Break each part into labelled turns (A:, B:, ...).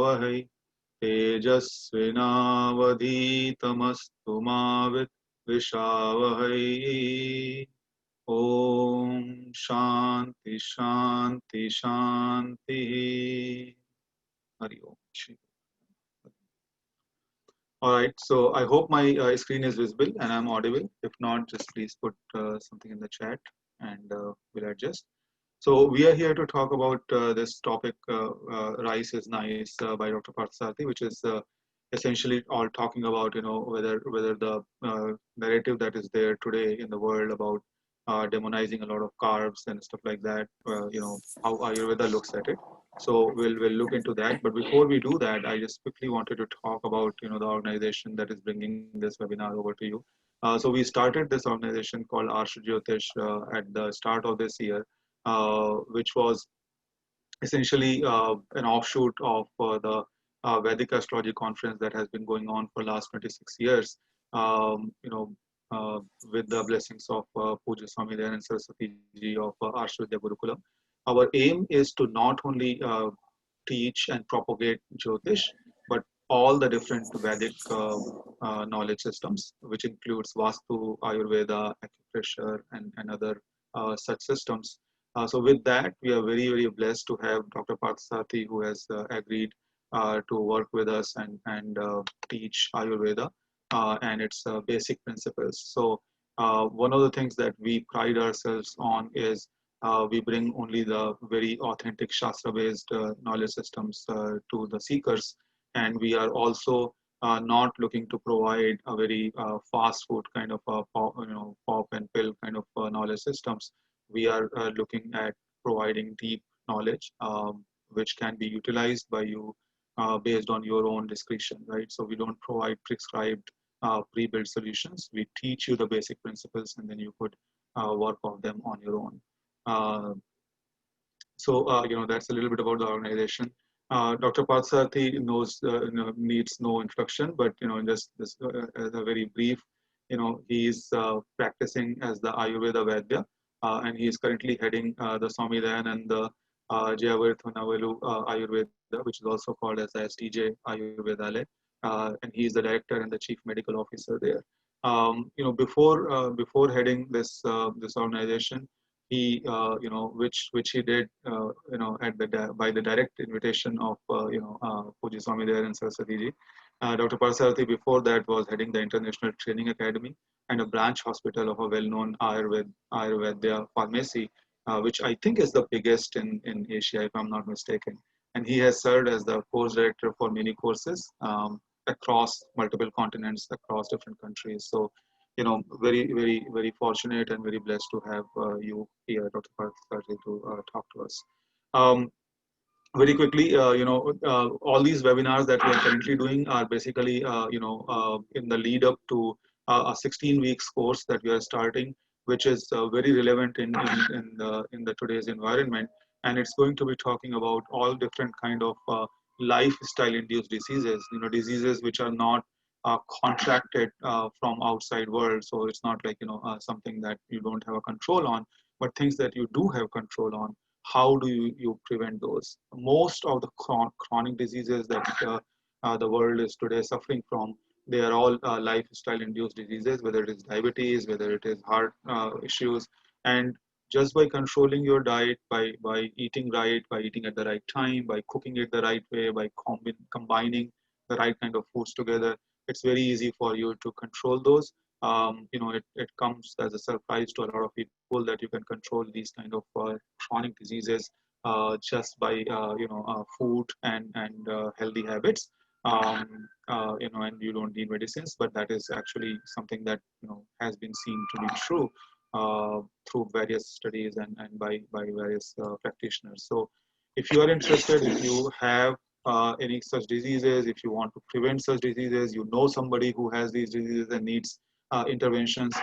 A: वहै तेजस्विनावधीतमस्तु मा विद्विषावहै। ओम शांति शांति शांति। हरि ओम। All right, so I hope my screen is visible and I'm audible. If not, just please put something in the chat and we'll adjust. So we are here to talk about this topic, Rice is Nice by Dr. Parthasarathi, which is essentially all talking about, whether the narrative that is there today in the world about demonizing a lot of carbs and stuff like that, how Ayurveda looks at it. So we'll look into that. But before we do that, I just quickly wanted to talk about, the organization that is bringing this webinar over to you. So we started this organization called Arsh Jyotish at the start of this year, which was essentially an offshoot of the Vedic astrology conference that has been going on for last 26 years. Um, you know, with the blessings of Pujya Swami Dayanand Saraswati ji of Arshvidya Gurukulam. Our aim is to not only teach and propagate Jyotish, but all the different Vedic knowledge systems, which includes Vastu, Ayurveda, acupressure, and other such systems. So with that, we are very, very blessed to have Dr. Parthasarathi, who has agreed to work with us and teach Ayurveda and its basic principles. So one of the things that we pride ourselves on is we bring only the very authentic Shastra-based knowledge systems to the seekers, and we are also not looking to provide a very fast food kind of pop and pill kind of knowledge systems. We are looking at providing deep knowledge, which can be utilized by you based on your own discretion, right? So we don't provide prescribed pre-built solutions. We teach you the basic principles, and then you could work on them on your own. Uh, that's a little bit about the organization. Dr. Parthasarathi knows needs no introduction, but just this as a very brief, he's practicing as the Ayurveda Vaidya, and he is currently heading the Swami Dayan and the Jayavartha Navalu Ayurveda, which is also called as STJ Ayurvedale, and he is the director and the chief medical officer there. Before heading this organization, he which he did at the by the direct invitation of Pujya Swami Dayanand Saraswati ji. Dr. Parthasarathi before that was heading the International Training Academy and a branch hospital of a well-known Ayurveda pharmacy, which I think is the biggest in Asia, if I'm not mistaken. And he has served as the course director for many courses across multiple continents, across different countries. So very, very, very fortunate and very blessed to have you here, Dr. Parthasarathi, to talk to us. Very quickly, all these webinars that we are currently doing are basically, in the lead up to a 16 weeks course that we are starting, which is very relevant in the today's environment, and it's going to be talking about all different kind of lifestyle-induced diseases, diseases which are not contracted from outside world. So it's not like something that you don't have a control on, but things that you do have control on. How do you prevent those? Most of the chronic diseases that the world is today suffering from, they are all lifestyle-induced diseases, whether it is diabetes, whether it is heart issues, and just by controlling your diet, by eating right, by eating at the right time, by cooking it the right way, by combining the right kind of foods together, it's very easy for you to control those. It comes as a surprise to a lot of people that you can control these kind of chronic diseases just by food and healthy habits. And you don't need medicines, but that is actually something that has been seen to be true through various studies and by various practitioners. So, if you are interested, if you have any such diseases, if you want to prevent such diseases, somebody who has these diseases and needs interventions,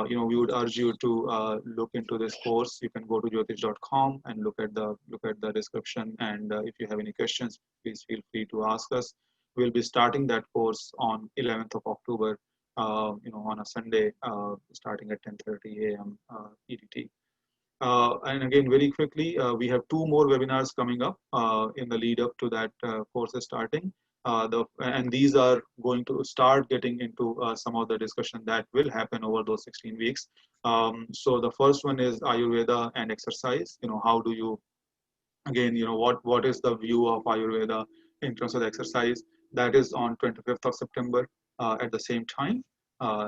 A: we would urge you to look into this course. You can go to jyotish.com and look at the description. And if you have any questions, please feel free to ask us. We'll be starting that course on 11th of October, on a Sunday, starting at 10:30 a.m. EDT. And again, very quickly, we have 2 more webinars coming up in the lead up to that course starting. And these are going to start getting into some of the discussion that will happen over those 16 weeks. So the first one is Ayurveda and exercise. How do you, again, what is the view of Ayurveda in terms of the exercise? That is on 25th of September at the same time.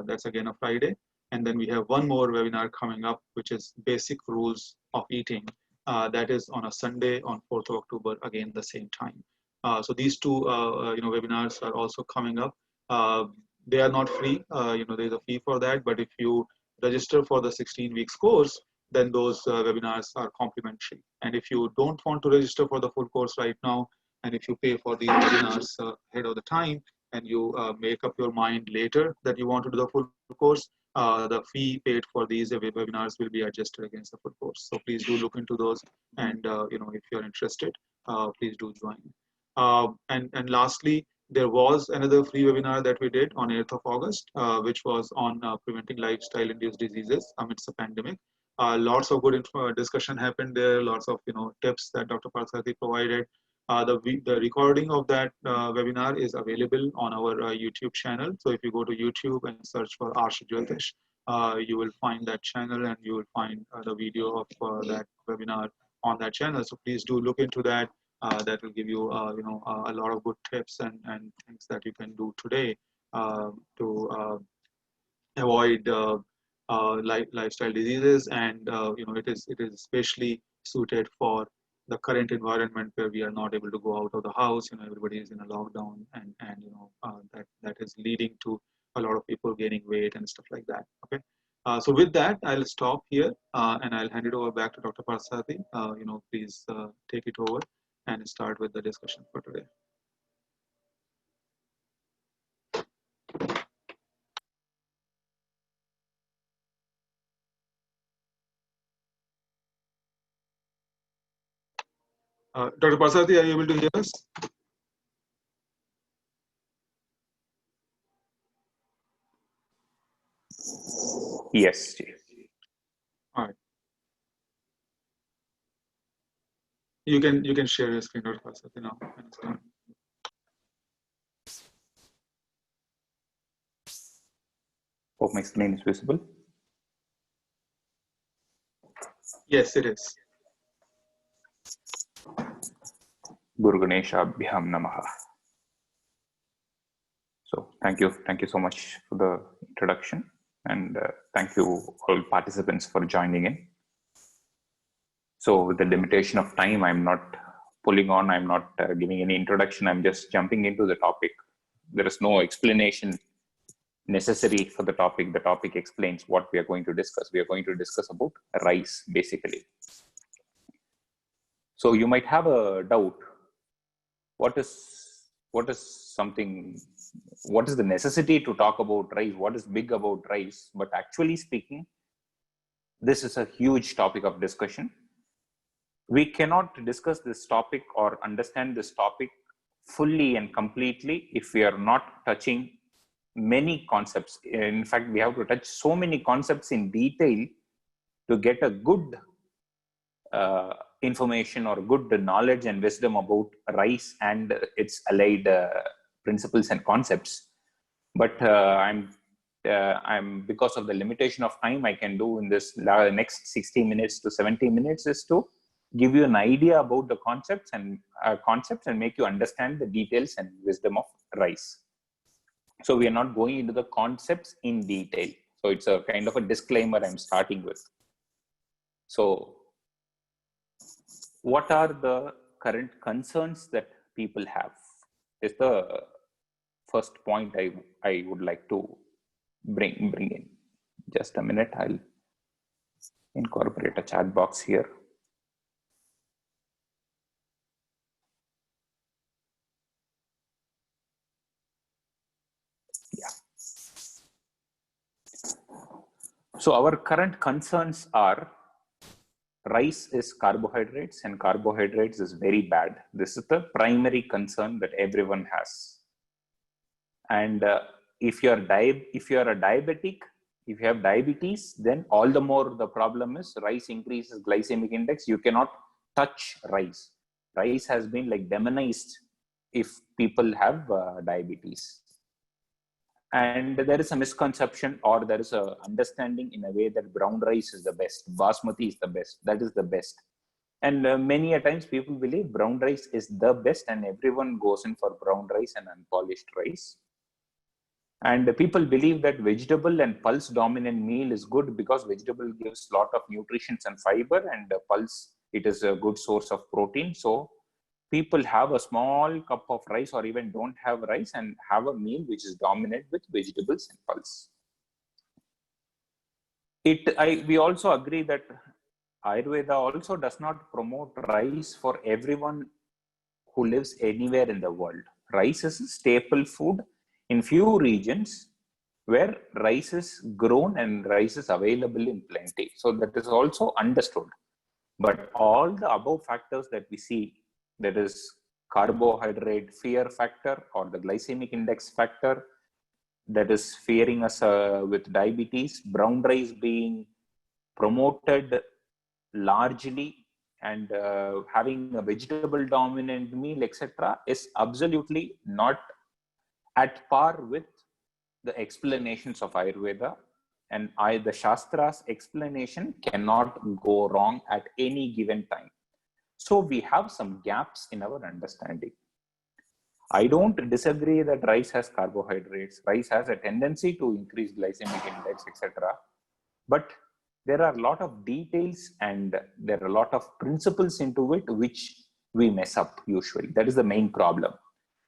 A: That's again a Friday. And then we have one more webinar coming up, which is basic rules of eating. That is on a Sunday on 4th of October, again the same time. So these two webinars are also coming up. They are not free. There's a fee for that. But if you register for the 16 weeks course, then those webinars are complimentary. And if you don't want to register for the full course right now, and if you pay for these webinars ahead of the time, and you make up your mind later that you want to do the full course, the fee paid for these webinars will be adjusted against the full course. So please do look into those, and if you're interested, please do join. And lastly, there was another free webinar that we did on 8th of August, which was on preventing lifestyle-induced diseases amidst the pandemic. Lots of good discussion happened there. Lots of tips that Dr. Parsati provided. The recording of that webinar is available on our YouTube channel. So if you go to YouTube and search for Arsh Jyotish, you will find that channel, and you will find the video of that webinar on that channel. So please do look into that. That will give you a lot of good tips and things that you can do today to avoid lifestyle diseases. And it is especially suited for the current environment where we are not able to go out of the house. Everybody is in a lockdown, and that is leading to a lot of people gaining weight and stuff like that. Okay. So with that, I'll stop here, and I'll hand it over back to Dr. Parsati. Please take it over and start with the discussion for today. Dr. Parsati, are you able to hear us?
B: Yes.
A: All right. You can share your screen, Dr. Parsati, now.
B: Hope my screen is visible.
A: Yes, it is.
B: Guru Ganeshabhyam Namaha. So thank you so much for the introduction, and thank you all participants for joining in. So with the limitation of time, I'm not I'm not giving any introduction. I'm just jumping into the topic. There is no explanation necessary for the topic. The topic explains what we are going to discuss. We are going to discuss about rice, basically. So you might have a doubt. What is the necessity to talk about rice? What is big about rice? But actually speaking, this is a huge topic of discussion. We cannot discuss this topic or understand this topic fully and completely if we are not touching many concepts. In fact, we have to touch so many concepts in detail to get a good information or good knowledge and wisdom about rice and its allied principles and concepts. But I'm because of the limitation of time I can do in this next 60 minutes to 70 minutes is to give you an idea about the concepts and make you understand the details and wisdom of rice. So we are not going into the concepts in detail. So it's a kind of a disclaimer I'm starting with. So what are the current concerns that people have is the first point I would like to bring in. Just a minute, I'll incorporate a chat box here. Yeah. So our current concerns are rice is carbohydrates, and carbohydrates is very bad. This is the primary concern that everyone has. And if you're a diabetic, If you have diabetes, then all the more the problem is rice increases glycemic index. You cannot touch rice. Rice has been like demonized if people have diabetes. And there is a misconception, or there is a understanding in a way that brown rice is the best, basmati is the best, that is the best. And many a times people believe brown rice is the best, and everyone goes in for brown rice and unpolished rice. And people believe that vegetable and pulse dominant meal is good because vegetable gives a lot of nutrition and fiber, and pulse, it is a good source of protein. So people have a small cup of rice, or even don't have rice, and have a meal which is dominant with vegetables and pulse. We also agree that Ayurveda also does not promote rice for everyone who lives anywhere in the world. Rice is a staple food in few regions where rice is grown and rice is available in plenty. So that is also understood. But all the above factors that we see, that is carbohydrate fear factor or the glycemic index factor, that is fearing us with diabetes, brown rice being promoted largely, and having a vegetable dominant meal, etc., is absolutely not at par with the explanations of Ayurveda. And the Shastra's explanation cannot go wrong at any given time. So we have some gaps in our understanding. I don't disagree that rice has carbohydrates. Rice has a tendency to increase glycemic index, etc. But there are a lot of details and there are a lot of principles into it which we mess up usually. That is the main problem.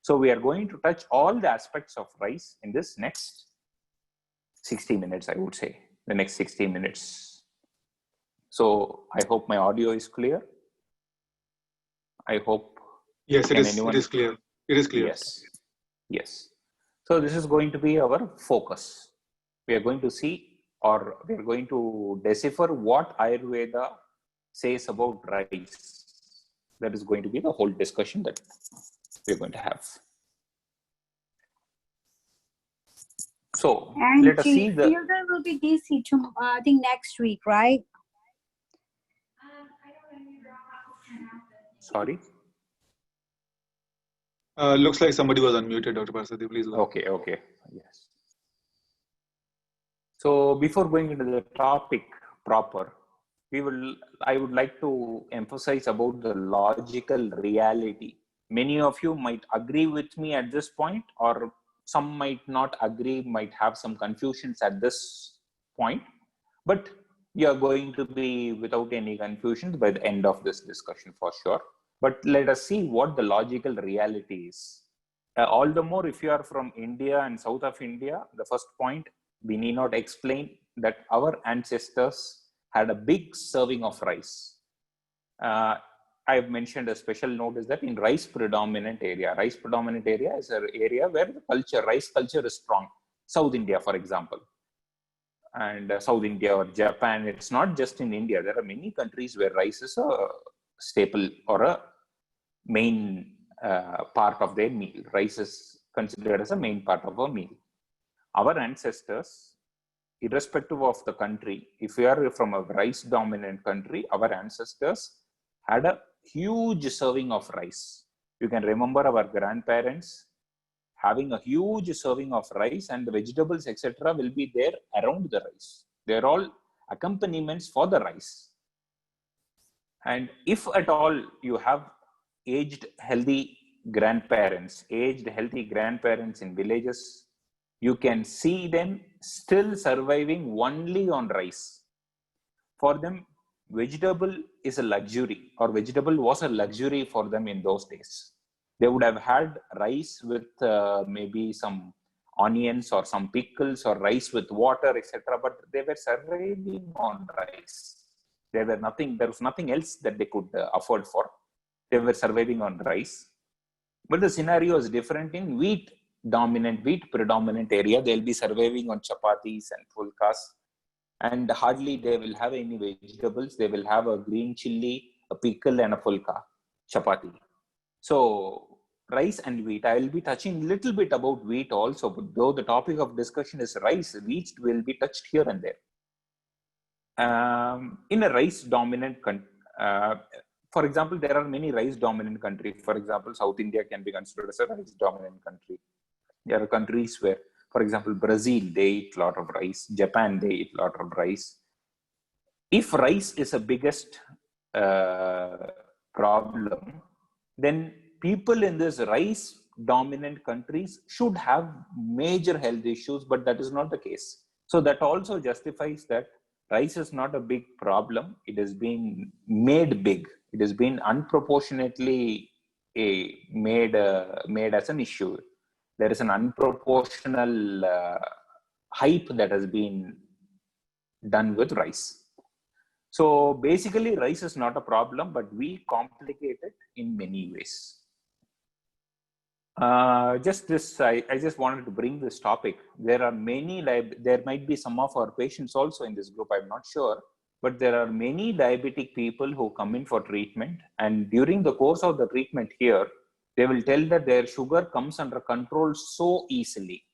B: So we are going to touch all the aspects of rice in this next 60 minutes, I would say, the next 60 minutes. So I hope my audio is clear. I hope.
A: Yes, it is clear. It is clear.
B: Yes. Yes. So this is going to be our focus. We are going to see, or we are going to decipher what Ayurveda says about rice. That is going to be the whole discussion that we're going to have. So
C: and
B: let us see the
C: Fielder will be DC I think next week, right?
B: Sorry.
A: Looks like somebody was unmuted, Dr. Parsadi. Please go.
B: Okay. Yes. So before going into the topic proper, I would like to emphasize about the logical reality. Many of you might agree with me at this point, or some might not agree, might have some confusions at this point, but you are going to be without any confusions by the end of this discussion for sure. But let us see what the logical reality is. All the more if you are from India and south of India, the first point, we need not explain that our ancestors had a big serving of rice. I've mentioned a special note is that in rice predominant area is an area where the rice culture is strong. South India, for example, and South India or Japan, it's not just in India. There are many countries where rice is a staple or a main part of their meal. Rice is considered as a main part of a meal. Our ancestors, irrespective of the country, if we are from a rice dominant country, our ancestors had a huge serving of rice. You can remember our grandparents having a huge serving of rice, and the vegetables, etc., will be there around the rice. They're all accompaniments for the rice. And if at all you have aged healthy grandparents in villages, you can see them still surviving only on rice. For them, vegetable is a luxury, or vegetable was a luxury for them in those days. They would have had rice with maybe some onions or some pickles, or rice with water, etc. But they were surviving on rice. There was nothing else that they could afford for. They were surviving on rice. But the scenario is different in wheat predominant area. They'll be surviving on chapatis and pulkas, and hardly they will have any vegetables. They will have a green chili, a pickle, and a pulka chapati. So rice and wheat. I will be touching a little bit about wheat also, but though the topic of discussion is rice, wheat will be touched here and there. In a rice dominant country, for example, there are many rice dominant countries. For example, South India can be considered as a rice dominant country. There are countries where, for example, Brazil, they eat a lot of rice. Japan, they eat a lot of rice. If rice is the biggest problem, then people in this rice dominant countries should have major health issues, but that is not the case. So that also justifies that rice is not a big problem. It is being made big. It has been unproportionately made as an issue. There is an unproportional hype that has been done with rice. So basically, rice is not a problem, but we complicate it in many ways. I just wanted to bring this topic. There are many, there might be some of our patients also in this group, I'm not sure, but there are many diabetic people who come in for treatment, and during the course of the treatment here, they will tell that their sugar comes under control so easily.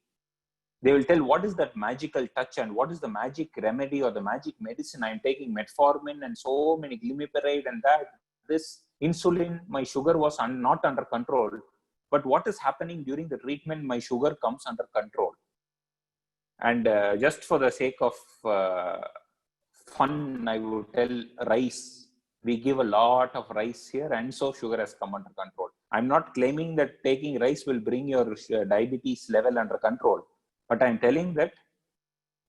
B: They will tell what is that magical touch and what is the magic remedy or the magic medicine. I'm taking metformin and so many glimepiride and that, this insulin, my sugar was not under control. But what is happening during the treatment, my sugar comes under control. And just for the sake of fun, I would tell rice. We give a lot of rice here, and so sugar has come under control. I'm not claiming that taking rice will bring your diabetes level under control, but I'm telling that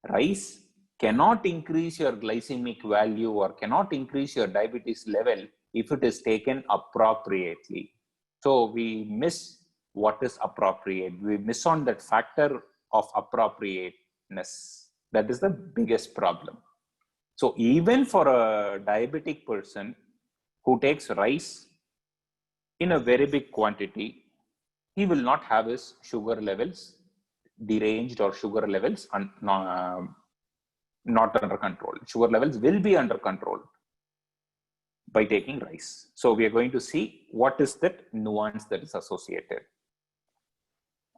B: rice cannot increase your glycemic value or cannot increase your diabetes level if it is taken appropriately. So we miss what is appropriate. We miss on that factor of appropriateness. That is the biggest problem. So even for a diabetic person who takes rice in a very big quantity, he will not have his sugar levels deranged or sugar levels not under control. Sugar levels will be under control by taking rice. So we are going to see what is that nuance that is associated.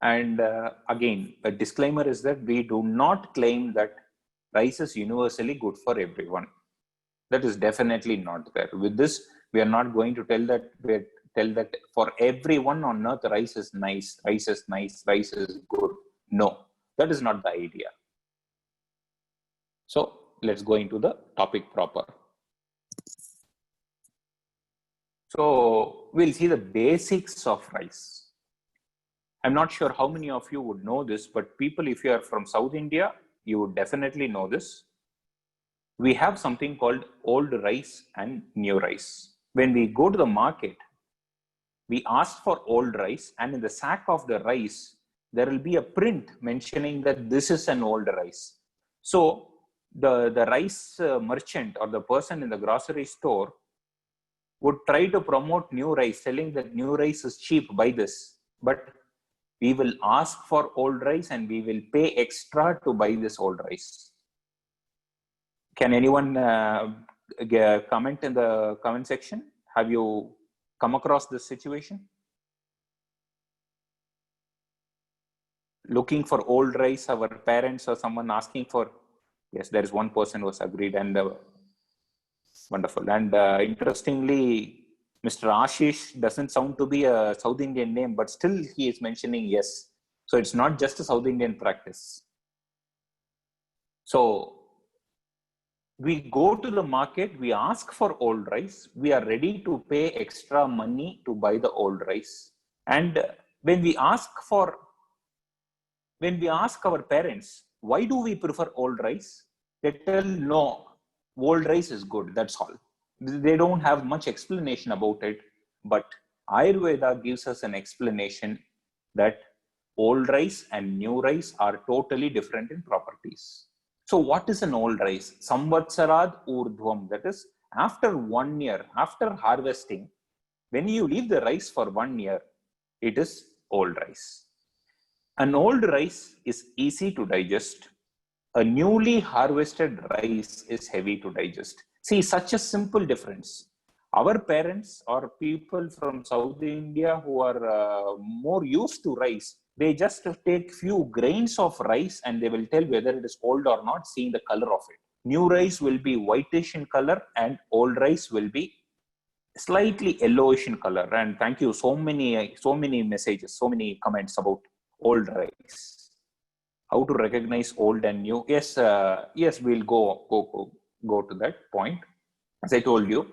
B: And again, a disclaimer is that we do not claim that rice is universally good for everyone. That is definitely not there. With this, we are not going to tell that for everyone on earth, rice is nice, rice is nice, rice is good. No, that is not the idea. So let's go into the topic proper. So we'll see the basics of rice. I'm not sure how many of you would know this, but people, if you are from South India, you would definitely know this. We have something called old rice and new rice. When we go to the market, we ask for old rice, and in the sack of the rice, there will be a print mentioning that this is an old rice. So the rice merchant or the person in the grocery store would try to promote new rice, telling that new rice is cheap, buy this. But we will ask for old rice and we will pay extra to buy this old rice. Can anyone comment in the comment section? Have you come across this situation? Looking for old rice, our parents or someone asking for, yes, there is one person who has agreed, and wonderful. And interestingly, Mr. Ashish doesn't sound to be a South Indian name, but still he is mentioning yes. So it's not just a South Indian practice. So we go to the market, we ask for old rice, we are ready to pay extra money to buy the old rice. And when we ask our parents, why do we prefer old rice? They tell, no, old rice is good, that's all. They don't have much explanation about it, but Ayurveda gives us an explanation that old rice and new rice are totally different in properties. So what is an old rice? Samvatsarad urdhvam, that is after 1 year, after harvesting, when you leave the rice for 1 year, it is old rice. An old rice is easy to digest. A newly harvested rice is heavy to digest. See, such a simple difference. Our parents or people from South India who are more used to rice, they just take few grains of rice and they will tell whether it is old or not, seeing the color of it. New rice will be whitish in color and old rice will be slightly yellowish in color. And thank you, so many messages, so many comments about old rice. How to recognize old and new? Yes, yes, we'll go to that point. As I told you,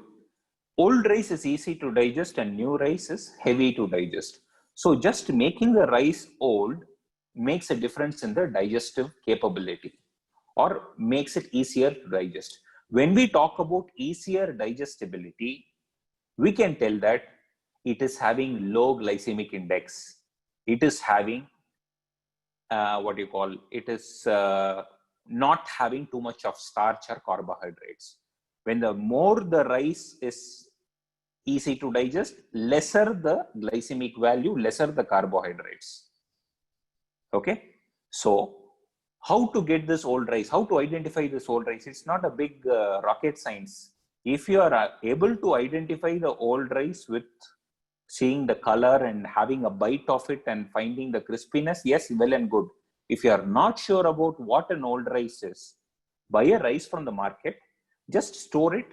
B: old rice is easy to digest and new rice is heavy to digest. So just making the rice old makes a difference in the digestive capability or makes it easier to digest. When we talk about easier digestibility, we can tell that it is having low glycemic index. It is having it is not having too much of starch or carbohydrates. When the more the rice is easy to digest, lesser the glycemic value, lesser the carbohydrates. Okay, so how to get this old rice? How to identify this old rice? It's not a big rocket science. If you are able to identify the old rice with seeing the color and having a bite of it and finding the crispiness, yes, well and good. If you are not sure about what an old rice is, buy a rice from the market, just store it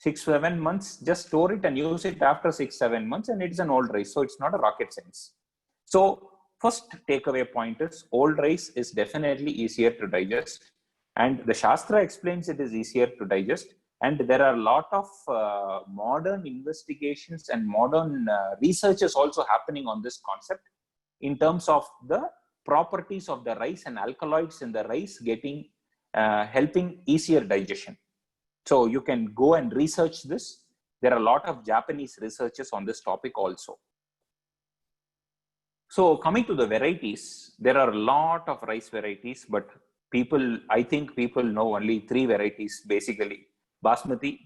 B: 6-7 months, just store it and use it after 6-7 months, and it's an old rice. So it's not a rocket science. So first takeaway point is old rice is definitely easier to digest, and the Shastra explains it is easier to digest. And there are a lot of modern investigations and modern researches also happening on this concept in terms of the properties of the rice and alkaloids in the rice getting helping easier digestion. So you can go and research this. There are a lot of Japanese researchers on this topic also. So coming to the varieties, there are a lot of rice varieties, but I think people know only 3 varieties basically. Basmati,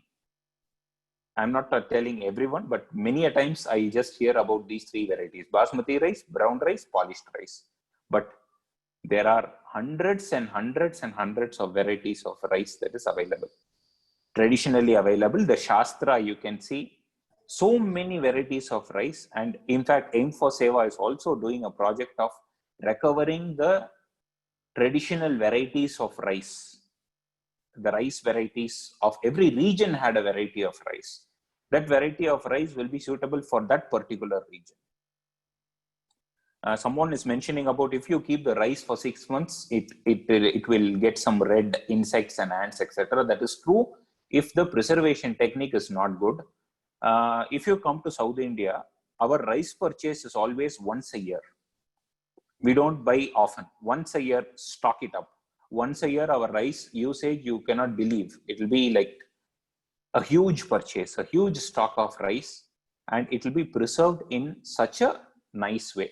B: I'm not telling everyone, but many a times I just hear about these 3 varieties: Basmati rice, brown rice, polished rice. But there are hundreds and hundreds and hundreds of varieties of rice that is available. Traditionally available, the Shastra, you can see so many varieties of rice. And in fact, Aim for Seva is also doing a project of recovering the traditional varieties of rice. The rice varieties of every region had a variety of rice. That variety of rice will be suitable for that particular region. Someone is mentioning about if you keep the rice for 6 months, it will get some red insects and ants, etc. That is true if the preservation technique is not good. If you come to South India, our rice purchase is always once a year. We don't buy often. Once a year, stock it up. Once a year, our rice usage, you cannot believe. It will be like a huge purchase, a huge stock of rice, and it will be preserved in such a nice way.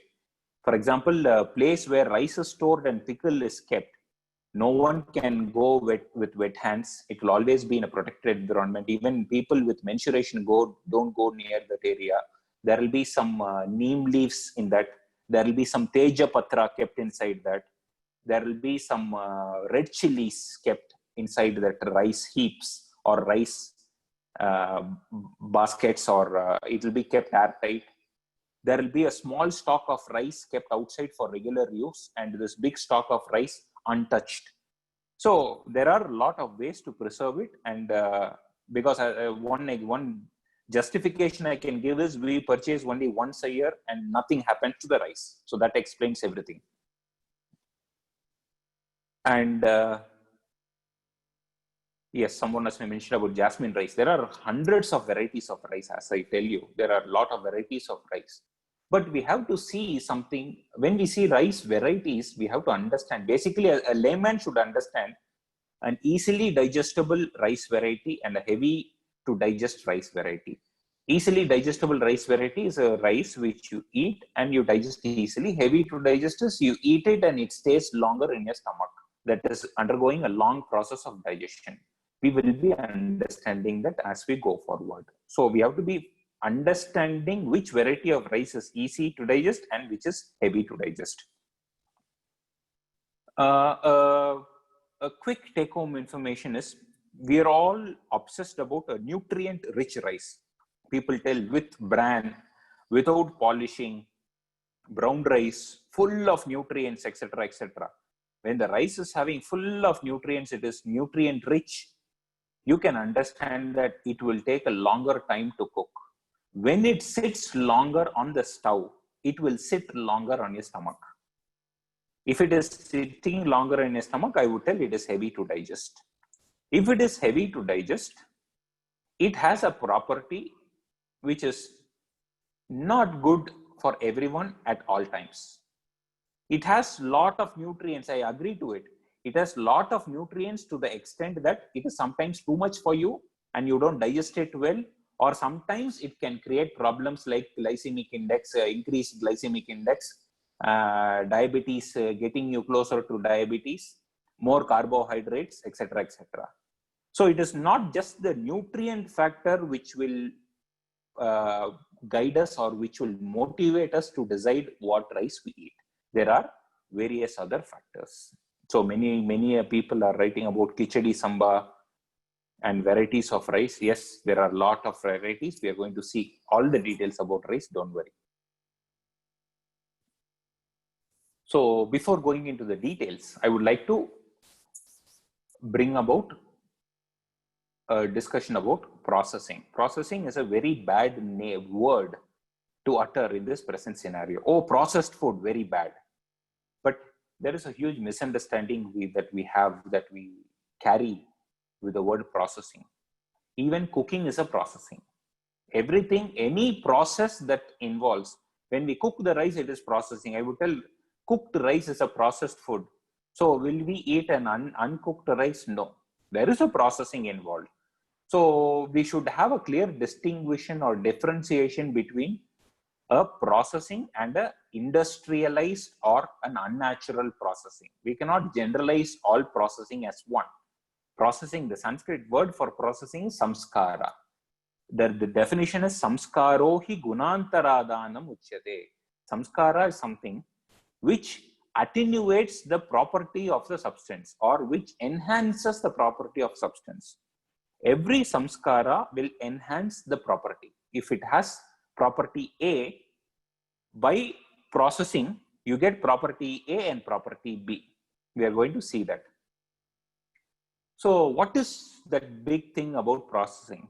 B: For example, a place where rice is stored and pickle is kept, no one can go with wet hands. It will always be in a protected environment. Even people with menstruation don't go near that area. There will be some neem leaves in that. There will be some teja patra kept inside that. There will be some red chilies kept inside that rice heaps or rice baskets, or it will be kept airtight. There will be a small stock of rice kept outside for regular use, and this big stock of rice untouched. So there are a lot of ways to preserve it, and because one justification I can give is we purchase only once a year and nothing happens to the rice. So that explains everything. And yes, someone has mentioned about jasmine rice. There are hundreds of varieties of rice, as I tell you. There are a lot of varieties of rice. But we have to see something. When we see rice varieties, we have to understand. Basically, a layman should understand an easily digestible rice variety and a heavy to digest rice variety. Easily digestible rice variety is a rice which you eat and you digest easily. Heavy to digest is you eat it and it stays longer in your stomach. That is undergoing a long process of digestion. We will be understanding that as we go forward. So we have to be understanding which variety of rice is easy to digest and which is heavy to digest. A quick take-home information is we are all obsessed about a nutrient-rich rice. people tell with bran, without polishing, brown rice, full of nutrients, etc., etc. When the rice is having full of nutrients, it is nutrient rich, you can understand that it will take a longer time to cook. When it sits longer on the stove, it will sit longer on your stomach. If it is sitting longer in your stomach, I would tell it is heavy to digest. If it is heavy to digest, it has a property which is not good for everyone at all times. It has lot of nutrients, I agree to it. It has lot of nutrients to the extent that it is sometimes too much for you and you don't digest it well, or sometimes it can create problems like glycemic index, increased glycemic index, diabetes, getting you closer to diabetes, more carbohydrates, etc., etc. So it is not just the nutrient factor which will guide us or which will motivate us to decide what rice we eat. There are various other factors. So many people are writing about khichdi samba and varieties of rice. Yes, there are a lot of varieties. We are going to see all the details about rice, don't worry. So before going into the details, I would like to bring about a discussion about processing. Processing is a very bad word to utter in this present scenario. Oh, processed food, very bad. But there is a huge misunderstanding that we carry with the word processing. Even cooking is a processing. Everything, any process that involves, when we cook the rice, it is processing. I would tell cooked rice is a processed food. So will we eat an uncooked rice? No, there is a processing involved. So we should have a clear distinction or differentiation between a processing and a industrialized or an unnatural processing. We cannot generalize all processing as one. Processing, the Sanskrit word for processing is samskara. The definition is samskaro hi gunantaradanam uchyate. Samskara is something which attenuates the property of the substance or which enhances the property of substance. Every samskara will enhance the property. If it has property A, by processing, you get property A and property B. We are going to see that. So what is that big thing about processing?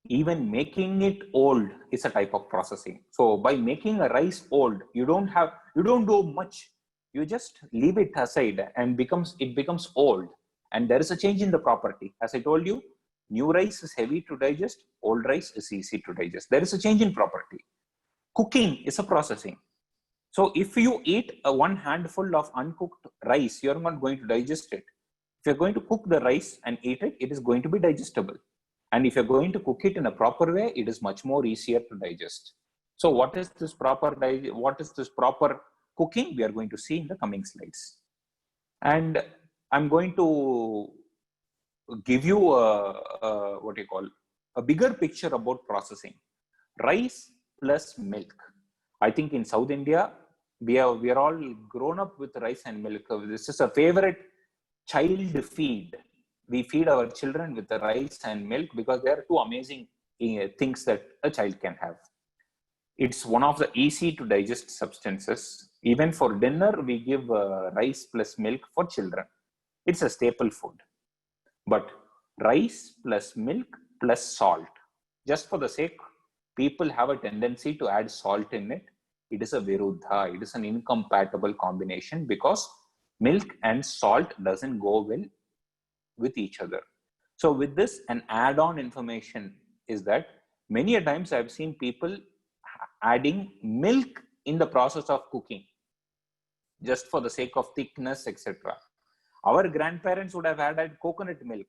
B: Even making it old is a type of processing. So by making a rice old, you don't do much. You just leave it aside and it becomes old. And there is a change in the property. As I told you, new rice is heavy to digest, old rice is easy to digest. There is a change in property. Cooking is a processing. So if you eat one handful of uncooked rice, you're not going to digest it. If you're going to cook the rice and eat it, it is going to be digestible. And if you're going to cook it in a proper way, it is much more easier to digest. So what is this proper cooking? We are going to see in the coming slides. And I'm going to give you a bigger picture about processing. Rice plus milk. I think in South India, we are all grown up with rice and milk. This is a favorite child feed. We feed our children with the rice and milk because they are two amazing things that a child can have. It's one of the easy to digest substances. Even for dinner, we give rice plus milk for children. It's a staple food. But rice plus milk plus salt, just for the sake, people have a tendency to add salt in it. It is a viruddha. It is an incompatible combination because milk and salt doesn't go well with each other. So with this, an add-on information is that many a times I've seen people adding milk in the process of cooking, just for the sake of thickness, etc. Our grandparents would have added coconut milk,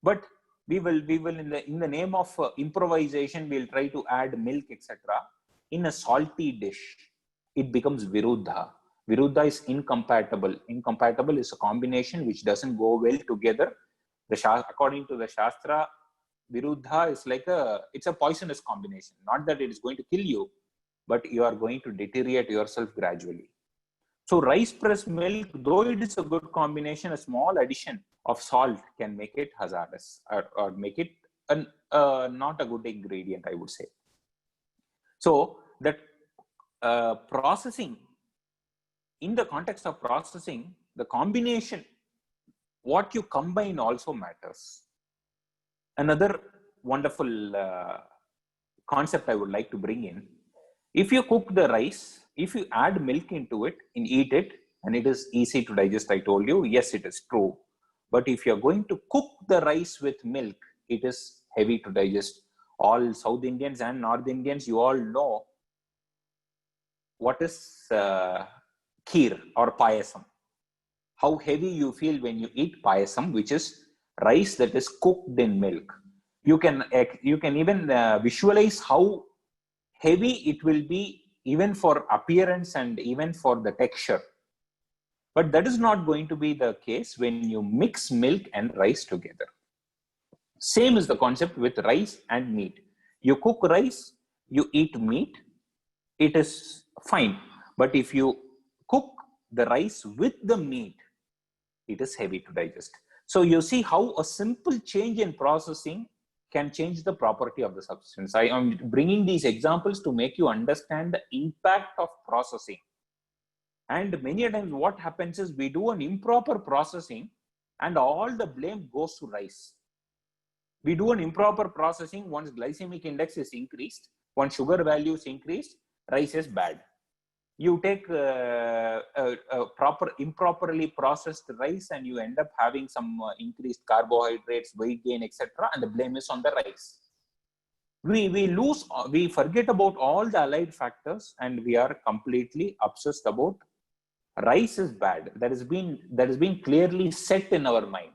B: but we will in the name of improvisation, we'll try to add milk, etc. in a salty dish. It becomes viruddha. Viruddha is incompatible. Incompatible is a combination which doesn't go well together. According to the Shastra, viruddha is it's a poisonous combination. Not that it is going to kill you, but you are going to deteriorate yourself gradually. So rice plus milk, though it is a good combination, a small addition of salt can make it hazardous or make it not a good ingredient, I would say. So that processing, in the context of processing, the combination, what you combine also matters. Another wonderful concept I would like to bring in: if you cook the rice, if you add milk into it and eat it, and it is easy to digest, I told you, yes, it is true. But if you're going to cook the rice with milk, it is heavy to digest. All South Indians and North Indians, you all know what is kheer or payasam. How heavy you feel when you eat payasam, which is rice that is cooked in milk. You can even visualize how heavy it will be, even for appearance and even for the texture. But that is not going to be the case when you mix milk and rice together. Same is the concept with rice and meat. You cook rice, you eat meat, it is fine. But if you cook the rice with the meat, it is heavy to digest. So you see how a simple change in processing can change the property of the substance. I am bringing these examples to make you understand the impact of processing. And many times what happens is we do an improper processing and all the blame goes to rice. We do an improper processing, once glycemic index is increased, once sugar value is increased, rice is bad. You take improperly processed rice and you end up having some increased carbohydrates, weight gain, etc. And the blame is on the rice. We forget about all the allied factors and we are completely obsessed about rice is bad. That has been clearly set in our mind.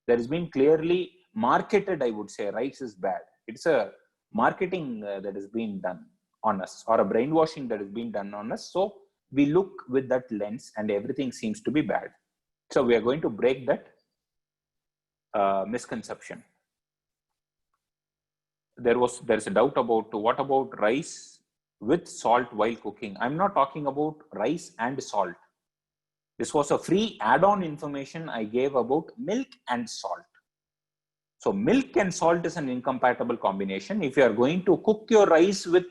B: That has been clearly marketed, I would say, rice is bad. It's a marketing that has been done on us, or a brainwashing that has been done on us. So we look with that lens and everything seems to be bad. So we are going to break that misconception. There's a doubt about what about rice with salt while cooking. I'm not talking about rice and salt. This was a free add-on information I gave about milk and salt. So milk and salt is an incompatible combination. If you are going to cook your rice with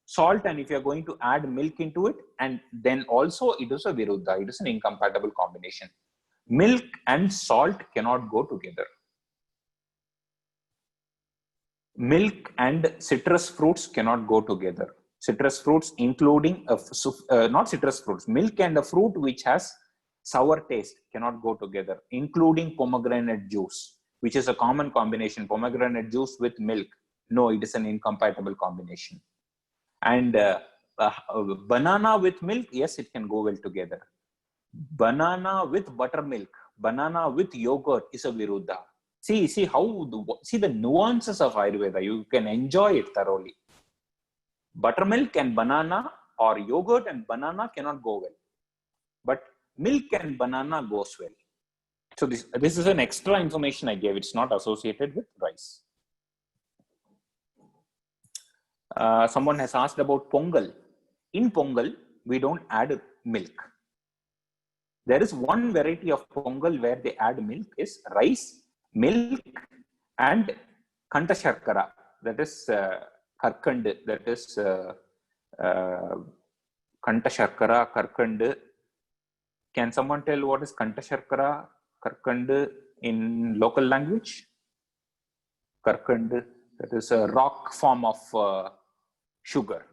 B: salt and if you are going to add milk into it, and then also it is a viruddha, it is an incompatible combination. Milk and salt cannot go together. Milk and citrus fruits cannot go together. Citrus fruits including, not citrus fruits, milk and a fruit which has sour taste cannot go together, including pomegranate juice, which is a common combination, pomegranate juice with milk. No, it is an incompatible combination. And banana with milk, yes, it can go well together. Banana with buttermilk, banana with yogurt is a viruddha. See the nuances of Ayurveda. You can enjoy it thoroughly. Buttermilk and banana or yogurt and banana cannot go well, but milk and banana goes well. So this is an extra information I gave. It's not associated with rice. Someone has asked about pongal. In pongal, we don't add milk. There is one variety of pongal where they add milk, is rice, milk, and kanta sharkara. That is karkand. That is kanta sharkara, karkand. Can someone tell what is kanta sharkara, karkand in local language? Karkand, that is a rock form of sugar.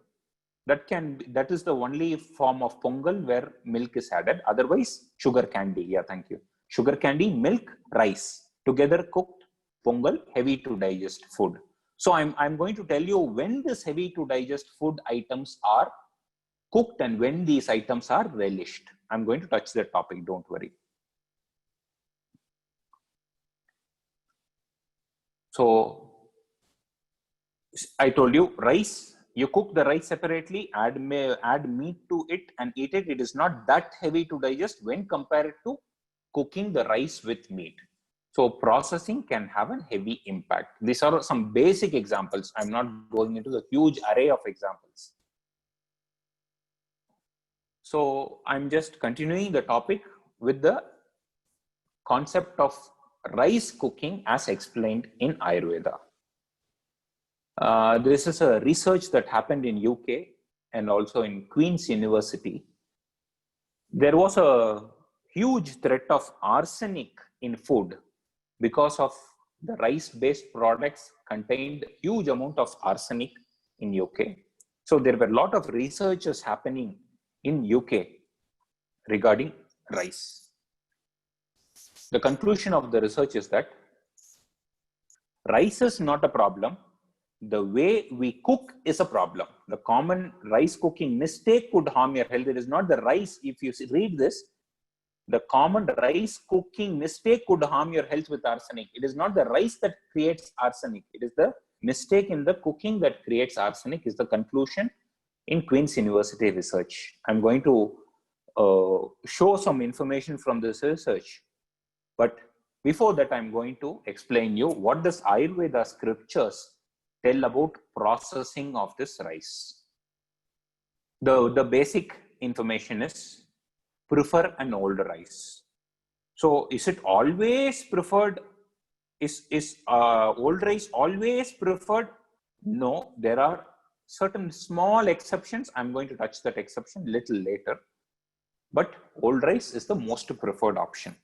B: That is the only form of pongal where milk is added. Otherwise, sugar candy. Yeah, thank you. Sugar candy, milk, rice together cooked pongal, heavy to digest food. So I'm going to tell you when this heavy to digest food items are cooked and when these items are relished. I'm going to touch that topic, don't worry. So I told you rice, you cook the rice separately, add meat to it and eat it. It is not that heavy to digest when compared to cooking the rice with meat. So processing can have a heavy impact. These are some basic examples. I'm not going into the huge array of examples. So I'm just continuing the topic with the concept of rice cooking as explained in Ayurveda. This is a research that happened in UK and also in Queen's University. There was a huge threat of arsenic in food because of the rice-based products contained huge amount of arsenic in UK. So there were a lot of researches happening in UK regarding rice. The conclusion of the research is that rice is not a problem. The way we cook is a problem. The common rice cooking mistake could harm your health. It is not the rice. If you read this, the common rice cooking mistake could harm your health with arsenic. It is not the rice that creates arsenic. It is the mistake in the cooking that creates arsenic, is the conclusion in Queen's University research. I'm going to show some information from this research. But before that, I'm going to explain you what does Ayurveda scriptures tell about processing of this rice. The basic information is prefer an old rice. So is it always preferred? Is old rice always preferred? No, there are certain small exceptions. I'm going to touch that exception a little later. But old rice is the most preferred option.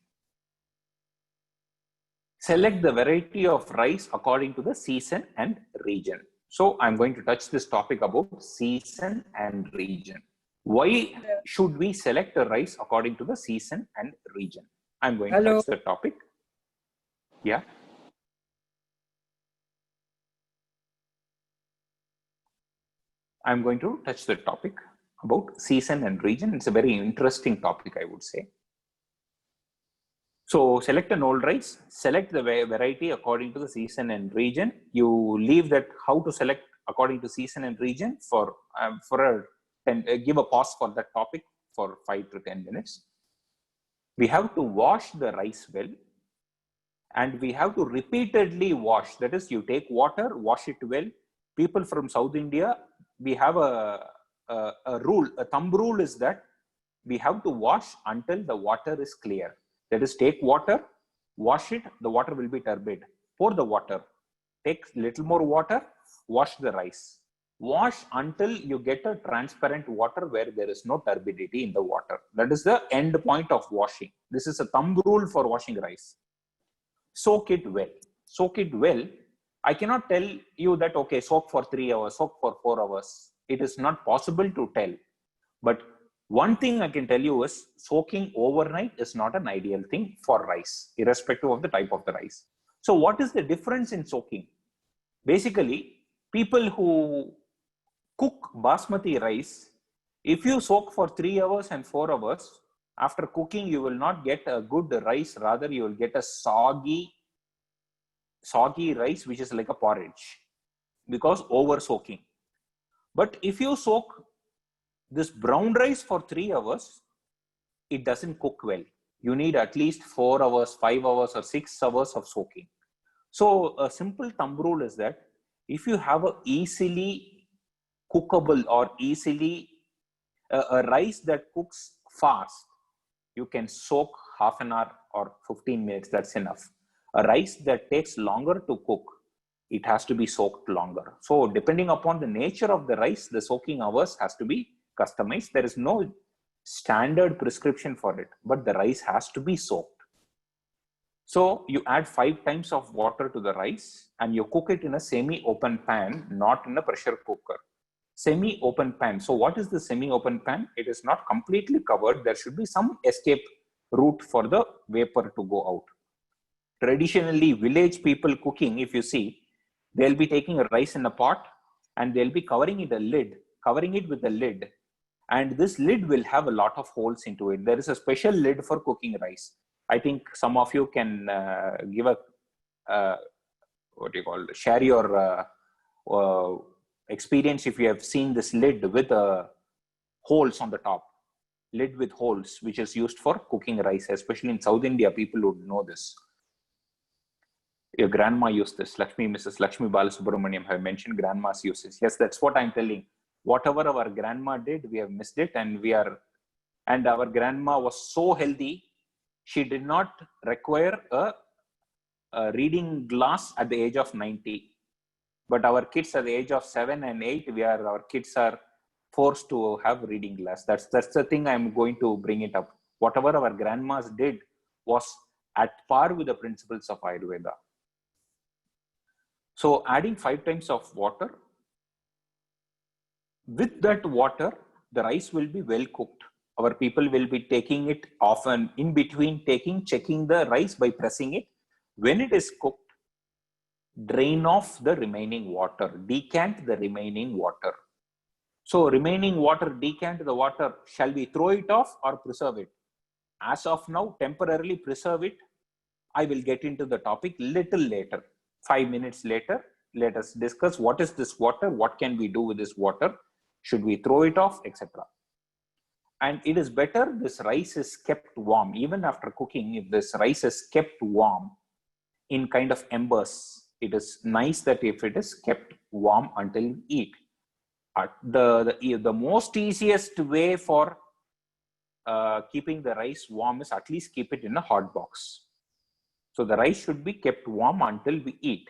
B: Select the variety of rice according to the season and region. So I'm going to touch this topic about season and region. Why should we select a rice according to the season and region? I'm going to touch the topic. Yeah. I'm going to touch the topic about season and region. It's a very interesting topic, I would say. So select an old rice, select the variety according to the season and region. You leave that how to select according to season and region for give a pause for that topic for 5 to 10 minutes. We have to wash the rice well, and we have to repeatedly wash. That is, you take water, wash it well. People from South India, we have a rule, a thumb rule is that we have to wash until the water is clear. That is, take water, wash it, the water will be turbid. Pour the water, take little more water, wash the rice. Wash until you get a transparent water where there is no turbidity in the water. That is the end point of washing. This is a thumb rule for washing rice. Soak it well. Soak it well. I cannot tell you that, okay, soak for 3 hours, soak for 4 hours. It is not possible to tell. But one thing I can tell you is soaking overnight is not an ideal thing for rice, irrespective of the type of the rice. So what is the difference in soaking? Basically, people who cook basmati rice, if you soak for 3 hours and 4 hours, after cooking, you will not get a good rice. Rather, you will get a soggy rice, which is like a porridge, because over soaking. But if you soak this brown rice for 3 hours, it doesn't cook well. You need at least 4 hours, 5 hours, or 6 hours of soaking. So a simple thumb rule is that if you have a easily cookable or easily a rice that cooks fast, you can soak half an hour or 15 minutes. That's enough. A rice that takes longer to cook, it has to be soaked longer. So depending upon the nature of the rice, the soaking hours has to be customized. There is no standard prescription for it, but the rice has to be soaked. So you add 5 times of water to the rice and you cook it in a semi-open pan, not in a pressure cooker. Semi-open pan. So what is the semi-open pan? It is not completely covered. There should be some escape route for the vapor to go out. Traditionally, village people cooking, if you see, they'll be taking a rice in a pot and they'll be covering it with a lid. And this lid will have a lot of holes into it. There is a special lid for cooking rice. I think some of you can give share your experience if you have seen this lid with holes on the top. Lid with holes, which is used for cooking rice, especially in South India, people would know this. Your grandma used this. Mrs. Lakshmi Balasubramaniam have mentioned grandma's uses. Yes, that's what I'm telling. Whatever our grandma did, we have missed it, and our grandma was so healthy, she did not require a reading glass at the age of 90. But our kids at the age of 7 and 8, our kids are forced to have reading glass. That's the thing I'm going to bring it up. Whatever our grandmas did was at par with the principles of Ayurveda. So adding 5 times of water. With that water, the rice will be well cooked. Our people will be taking it often in between, checking the rice by pressing it. When it is cooked, drain off the remaining water, decant the remaining water. So remaining water, decant the water, shall we throw it off or preserve it? As of now, temporarily preserve it. I will get into the topic little later. 5 minutes later, let us discuss what is this water, what can we do with this water, should we throw it off, etc. And it is better this rice is kept warm. Even after cooking, if this rice is kept warm in kind of embers, it is nice that if it is kept warm until you eat. The most easiest way for keeping the rice warm is at least keep it in a hot box. So the rice should be kept warm until we eat.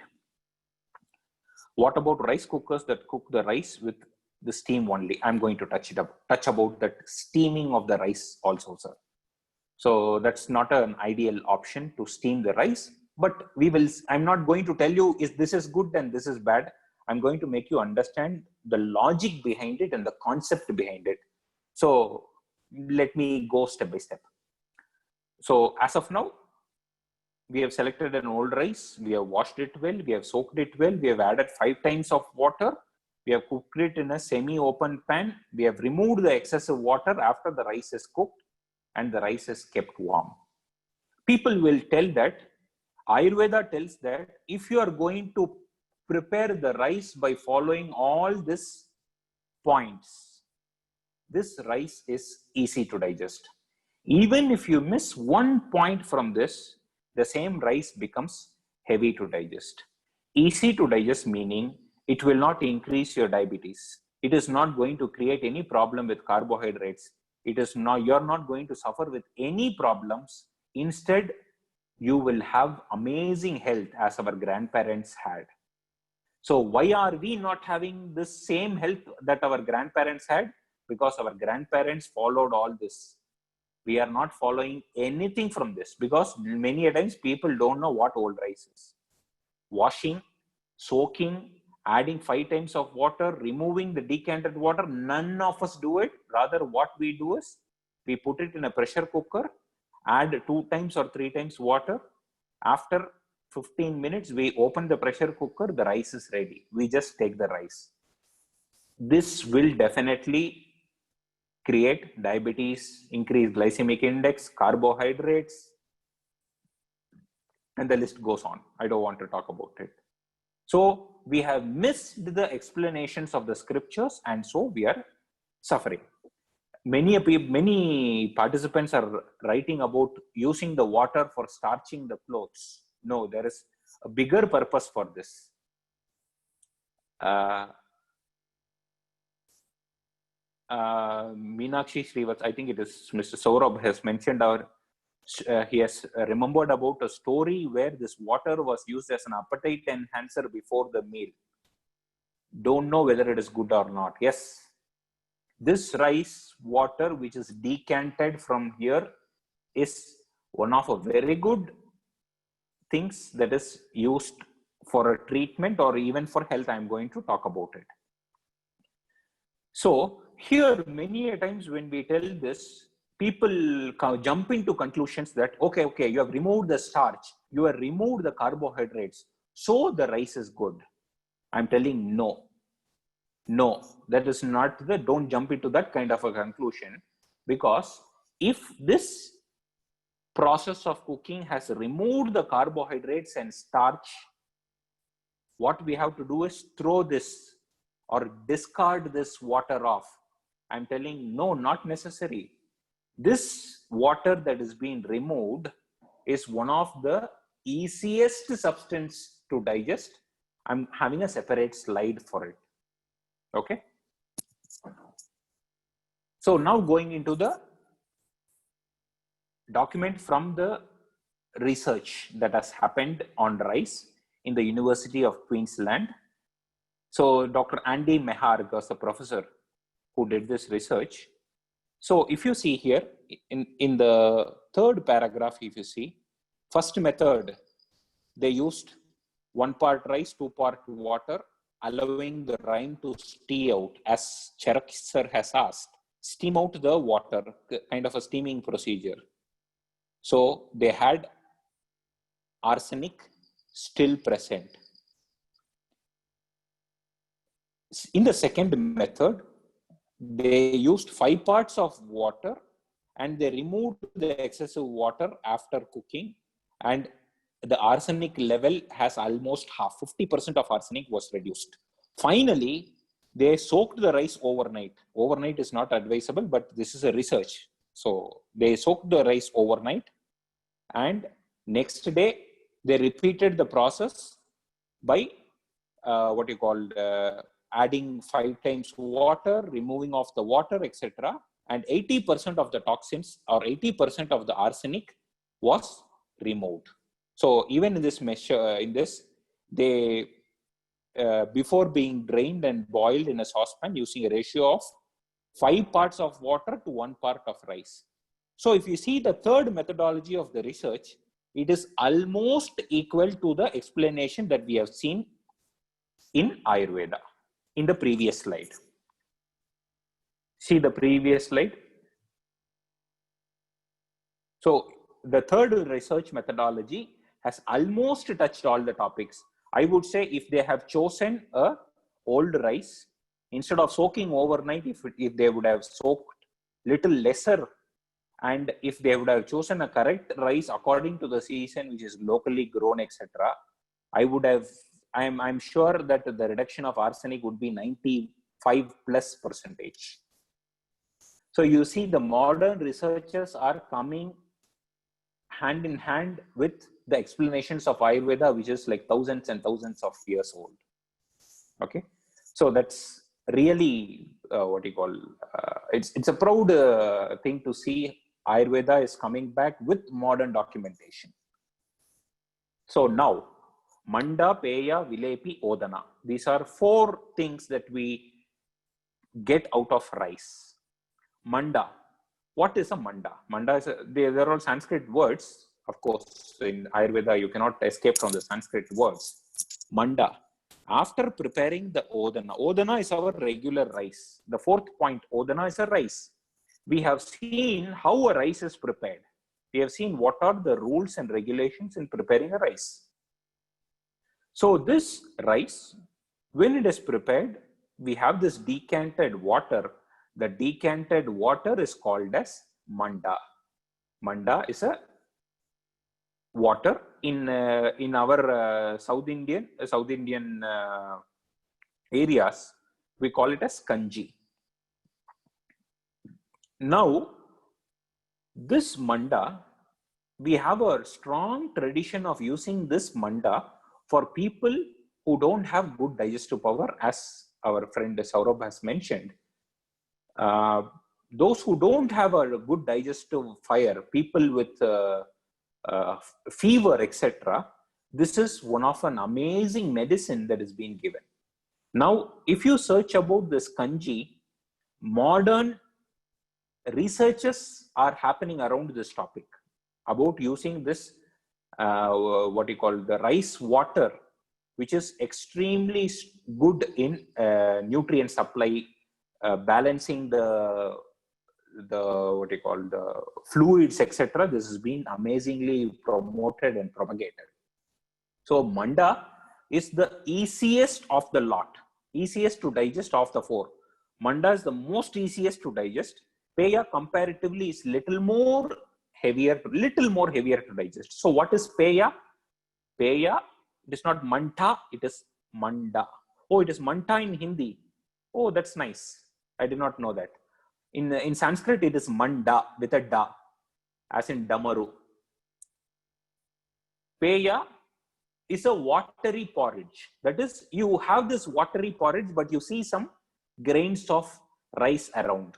B: What about rice cookers that cook the rice with the steam only? I'm going to touch about that steaming of the rice also, sir. So that's not an ideal option to steam the rice, but I'm not going to tell you this is good and this is bad. I'm going to make you understand the logic behind it and the concept behind it. So let me go step by step. So as of now, we have selected an old rice, we have washed it well, we have soaked it well, we have added 5 times of water, we have cooked it in a semi-open pan, we have removed the excessive water after the rice is cooked and the rice is kept warm. People will tell that, Ayurveda tells that if you are going to prepare the rice by following all these points, this rice is easy to digest. Even if you miss one point from this, the same rice becomes heavy to digest. Easy to digest meaning it will not increase your diabetes. It is not going to create any problem with carbohydrates. You're not going to suffer with any problems. Instead, you will have amazing health as our grandparents had. So why are we not having this same health that our grandparents had? Because our grandparents followed all this. We are not following anything from this because many times people don't know what old rice is. Washing, soaking, adding 5 times of water, removing the decanted water, none of us do it. Rather, what we do is we put it in a pressure cooker, add 2 times or 3 times water. After 15 minutes, we open the pressure cooker, the rice is ready. We just take the rice. This will definitely create diabetes, increase glycemic index, carbohydrates, and the list goes on. I don't want to talk about it. So we have missed the explanations of the scriptures, and so we are suffering. Many participants are writing about using the water for starching the clothes. No, there is a bigger purpose for this. Meenakshi Srivats, I think it is Mr. Saurabh has mentioned he has remembered about a story where this water was used as an appetite enhancer before the meal. Don't know whether it is good or not. Yes, this rice water which is decanted from here is one of a very good things that is used for a treatment or even for health. I'm going to talk about it. So here, many times when we tell this, people jump into conclusions that, okay, you have removed the starch, you have removed the carbohydrates, so the rice is good. I'm telling no, that is not don't jump into that kind of a conclusion, because if this process of cooking has removed the carbohydrates and starch, what we have to do is throw this or discard this water off. I'm telling no, not necessary. This water that is being removed is one of the easiest substance to digest. I'm having a separate slide for it. Okay. So now going into the document from the research that has happened on rice in the University of Queensland. So Dr. Andy Meharg was the professor who did this research. So if you see here in the third paragraph, if you see, first method, they used 1 part rice, 2 part water, allowing the rind to steam out, as Cherak sir has asked, steam out the water, kind of a steaming procedure. So they had arsenic still present. In the second method, they used 5 parts of water and they removed the excessive water after cooking, and the arsenic level has almost half, 50% of arsenic was reduced. Finally, they soaked the rice overnight. Overnight is not advisable, but this is a research. So they soaked the rice overnight, and next day they repeated the process by adding 5 times water, removing off the water, etc. And 80% of the toxins or 80% of the arsenic was removed. So even in this measure, they before being drained and boiled in a saucepan using a ratio of 5 parts of water to 1 part of rice. So if you see the third methodology of the research, it is almost equal to the explanation that we have seen in Ayurveda in the previous slide. See the previous slide. So the third research methodology has almost touched all the topics. I would say if they have chosen a old rice, instead of soaking overnight, if they would have soaked little lesser, and if they would have chosen a correct rice according to the season, which is locally grown, etc., I'm sure that the reduction of arsenic would be 95+%. So you see the modern researchers are coming hand in hand with the explanations of Ayurveda, which is like thousands and thousands of years old. Okay, so that's really it's a proud thing to see Ayurveda is coming back with modern documentation. So now, Manda, Peya, Vilepi, Odana. These are 4 things that we get out of rice. Manda. What is a manda? Manda is they're all Sanskrit words. Of course, in Ayurveda, you cannot escape from the Sanskrit words. Manda. After preparing the Odana, Odana is our regular rice. The 4th point, Odana is a rice. We have seen how a rice is prepared. We have seen what are the rules and regulations in preparing a rice. So this rice, when it is prepared, we have this decanted water. The decanted water is called as manda. Manda is a water in our South Indian areas. We call it as kanji. Now, this manda, we have a strong tradition of using this manda for people who don't have good digestive power, as our friend Saurabh has mentioned. Those who don't have a good digestive fire, people with fever, etc., this is one of an amazing medicine that is being given. Now, if you search about this kanji, modern researches are happening around this topic about using this the rice water, which is extremely good in nutrient supply, balancing the fluids, etc. This has been amazingly promoted and propagated. So manda is the easiest of the lot, easiest to digest of the 4. Manda is the most easiest to digest. Peya comparatively is little more heavier to digest. So what is Peya? Peya, it is not manta, it is manda. Oh, it is manta in Hindi. Oh, that's nice. I did not know that. In Sanskrit, it is manda with a da, as in damaru. Peya is a watery porridge. That is, you have this watery porridge, but you see some grains of rice around.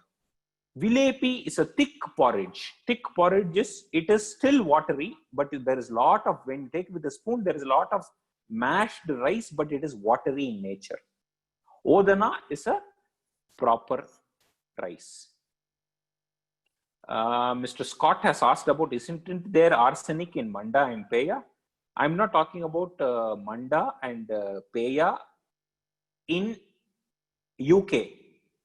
B: Vilepi is a thick porridge. Thick porridge it is still watery, but there is a lot of, when you take with a spoon, there is a lot of mashed rice, but it is watery in nature. Odana is a proper rice. Mr. Scott has asked about, isn't there arsenic in Manda and Peya? I'm not talking about Manda and Peya in UK,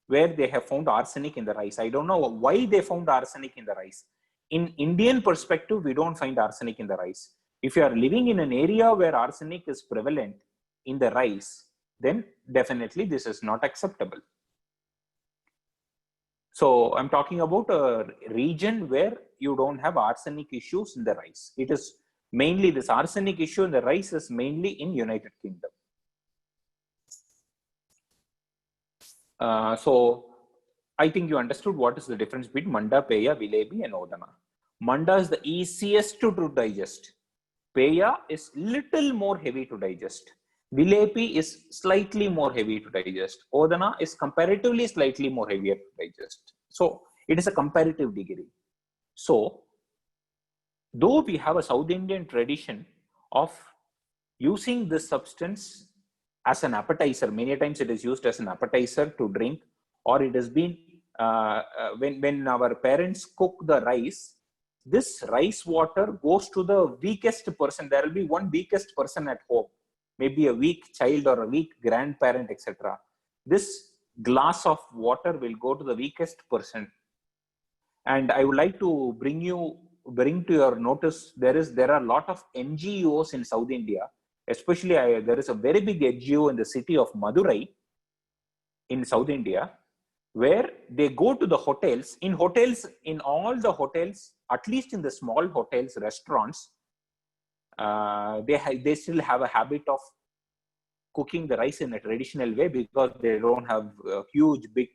B: where they have found arsenic in the rice. I don't know why they found arsenic in the rice. In Indian perspective, we don't find arsenic in the rice. If you are living in an area where arsenic is prevalent in the rice, then definitely this is not acceptable. So I'm talking about a region where you don't have arsenic issues in the rice. It is mainly this arsenic issue in the rice is mainly in United Kingdom. So I think you understood what is the difference between Manda, Peya, Vilebi and Odana. Manda is the easiest to digest. Peya is little more heavy to digest. Vilepi is slightly more heavy to digest. Odana is comparatively slightly more heavier to digest. So it is a comparative degree. So though we have a South Indian tradition of using this substance as an appetizer, many times it is used as an appetizer to drink, or it has been when our parents cook the rice, this rice water goes to the weakest person. There will be one weakest person at home, maybe a weak child or a weak grandparent, etc. This glass of water will go to the weakest person. And I would like to bring to your notice, there are a lot of NGOs in South India. Especially, there is a very big NGO in the city of Madurai in South India, where they go to the hotels. In all the hotels, at least in the small hotels, restaurants, they still have a habit of cooking the rice in a traditional way because they don't have huge, big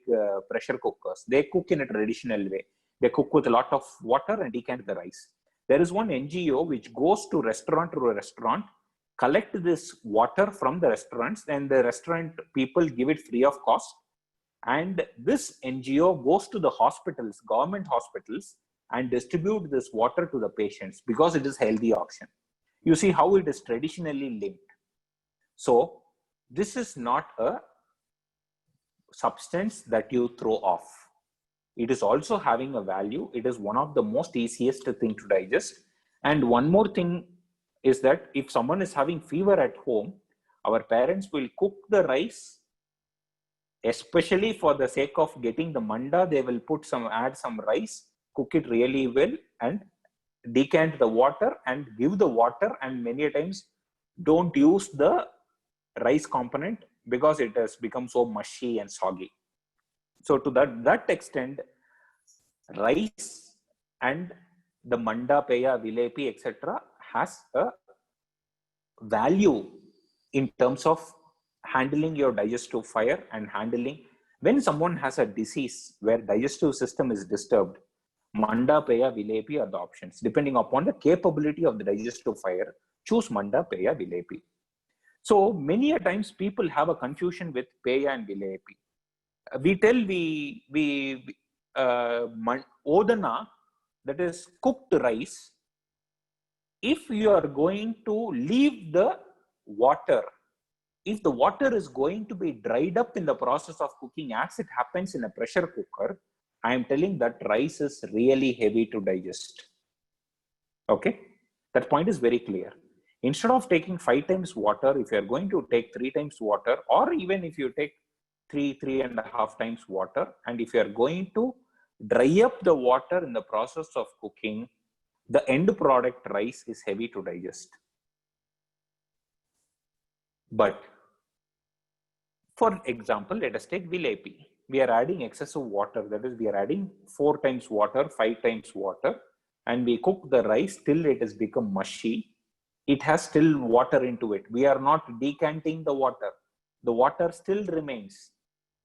B: pressure cookers. They cook in a traditional way. They cook with a lot of water and decant the rice. There is one NGO which goes to restaurant, collect this water from the restaurants, and the restaurant people give it free of cost. And this NGO goes to the hospitals, government hospitals, and distribute this water to the patients because it is healthy option. You see how it is traditionally linked. So this is not a substance that you throw off. It is also having a value. It is one of the most easiest thing to digest. And one more thing is that if someone is having fever at home, our parents will cook the rice, especially for the sake of getting the manda. They will add some rice, cook it really well, and decant the water and give the water. And many times don't use the rice component because it has become so mushy and soggy. So to that extent, rice and the manda, peya, vilepi, etc. has a value in terms of handling your digestive fire and handling when someone has a disease where digestive system is disturbed. Manda, peya, vilepi are the options. Depending upon the capability of the digestive fire, choose manda, peya, vilepi. So many a times people have a confusion with peya and vilepi. We tell odana, that is cooked rice. If you are going to leave the water, if the water is going to be dried up in the process of cooking, as it happens in a pressure cooker, I am telling that rice is really heavy to digest. Okay, that point is very clear. Instead of taking 5 times water, if you are going to take 3 times water, or even if you take 3.5 times water, and if you are going to dry up the water in the process of cooking, the end product rice is heavy to digest. But for example, let us take vilepi. We are adding excessive water, that is, we are adding 4 times water, 5 times water, and we cook the rice till it has become mushy. It has still water into it. We are not decanting the water. The water still remains,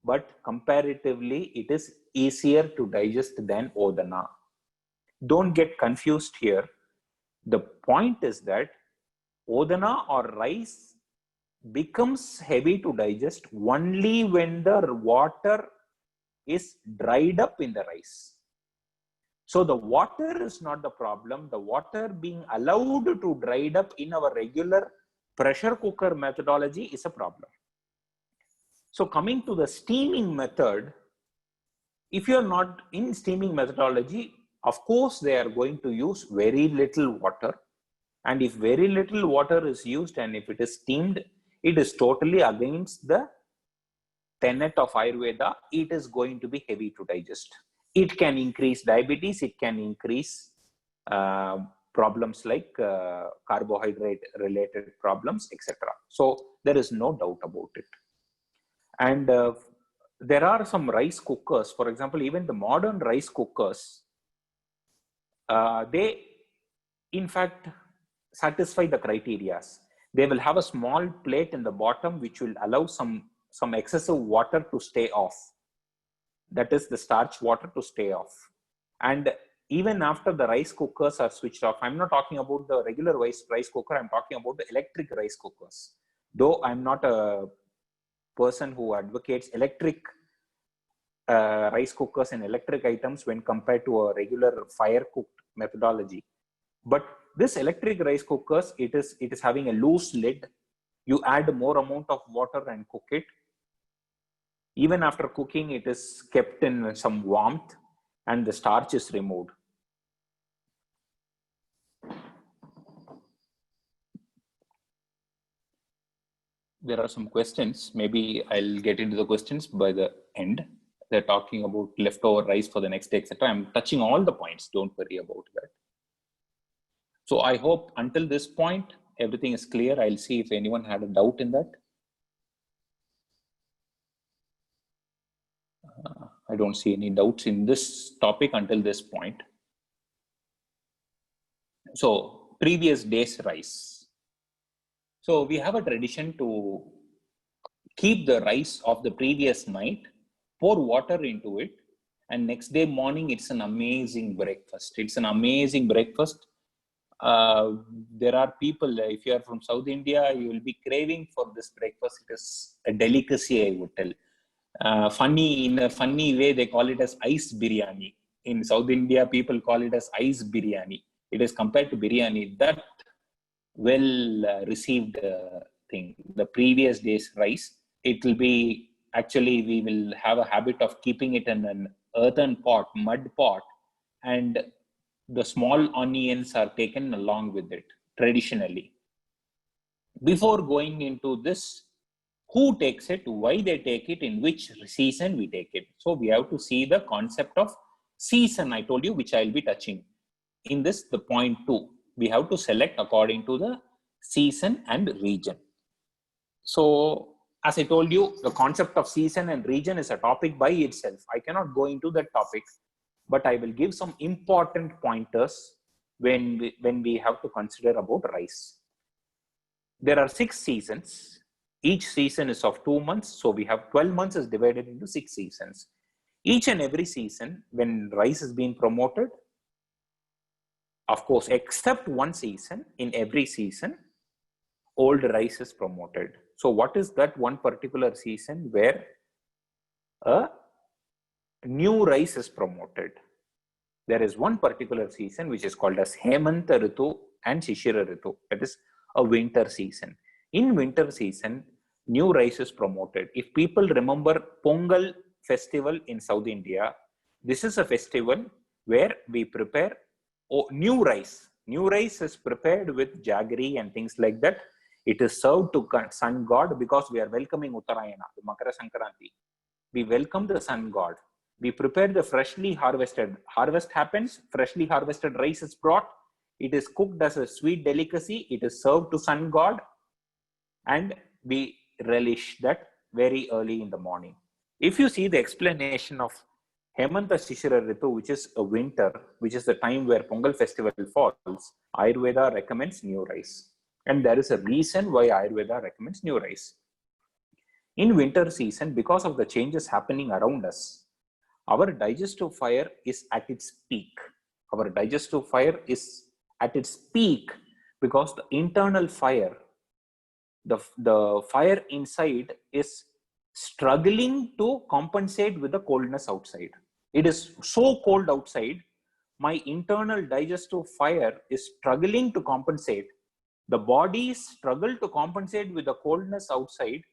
B: but comparatively, it is easier to digest than odana. Don't get confused here. The point is that odana or rice becomes heavy to digest only when the water is dried up in the rice. So the water is not the problem. The water being allowed to dried up in our regular pressure cooker methodology is a problem. So coming to the steaming method, if you're not in steaming methodology, of course, they are going to use very little water. And if very little water is used and if it is steamed, it is totally against the tenet of Ayurveda. It is going to be heavy to digest. It can increase diabetes. It can increase problems like carbohydrate related problems, etc. So there is no doubt about it. And there are some rice cookers, for example, even the modern rice cookers, they in fact satisfy the criteria. They will have a small plate in the bottom which will allow some excessive water to stay off. That is the starch water to stay off. And even after the rice cookers are switched off, I'm not talking about the regular rice cooker, I'm talking about the electric rice cookers. Though I'm not a person who advocates electric rice cookers and electric items when compared to a regular fire cooked methodology. But this electric rice cookers, it is having a loose lid. You add more amount of water and cook it. Even after cooking, it is kept in some warmth and the starch is removed. There are some questions. Maybe I'll get into the questions by the end. They're talking about leftover rice for the next day, etc. I'm touching all the points. Don't worry about that. So I hope until this point, everything is clear. I'll see if anyone had a doubt in that. I don't see any doubts in this topic until this point. So previous day's rice. So we have a tradition to keep the rice of the previous night, pour water into it, and next day morning, it's an amazing breakfast. It's an amazing breakfast. There are people, if you are from South India, you will be craving for this breakfast. It is a delicacy, I would tell. In a funny way, they call it as ice biryani. In South India, people call it as ice biryani. It is compared to biryani, that well received thing. The previous day's rice, it will be, actually, we will have a habit of keeping it in an earthen pot, mud pot, and the small onions are taken along with it traditionally. Before going into this, who takes it, why they take it, in which season we take it. So we have to see the concept of season, I told you, which I'll be touching. In this, the point 2, we have to select according to the season and region. So as I told you, the concept of season and region is a topic by itself. I cannot go into that topic, but I will give some important pointers when we have to consider about rice. There are 6 seasons. Each season is of 2 months. So we have 12 months is divided into 6 seasons. Each and every season, when rice is being promoted, of course, except one season, in every season, old rice is promoted. So what is that one particular season where a new rice is promoted? There is one particular season which is called as Hemanta Ritu and Shishira Ritu. That is a winter season. In winter season, new rice is promoted. If people remember Pongal festival in South India, this is a festival where we prepare new rice. New rice is prepared with jaggery and things like that. It is served to sun god because we are welcoming Uttarayana, the Makara Sankranti. We welcome the sun god. We prepare the freshly harvested. Harvest happens, freshly harvested rice is brought. It is cooked as a sweet delicacy. It is served to sun god and we relish that very early in the morning. If you see the explanation of Hemanta Shishira Ritu, which is a winter, which is the time where Pongal festival falls, Ayurveda recommends new rice. And there is a reason why Ayurveda recommends new rice. In winter season, because of the changes happening around us, our digestive fire is at its peak. Our digestive fire is at its peak because the internal fire, the fire inside is struggling to compensate with the coldness outside. It is so cold outside, my internal digestive fire is struggling to compensate. The body struggle to compensate with the coldness outside.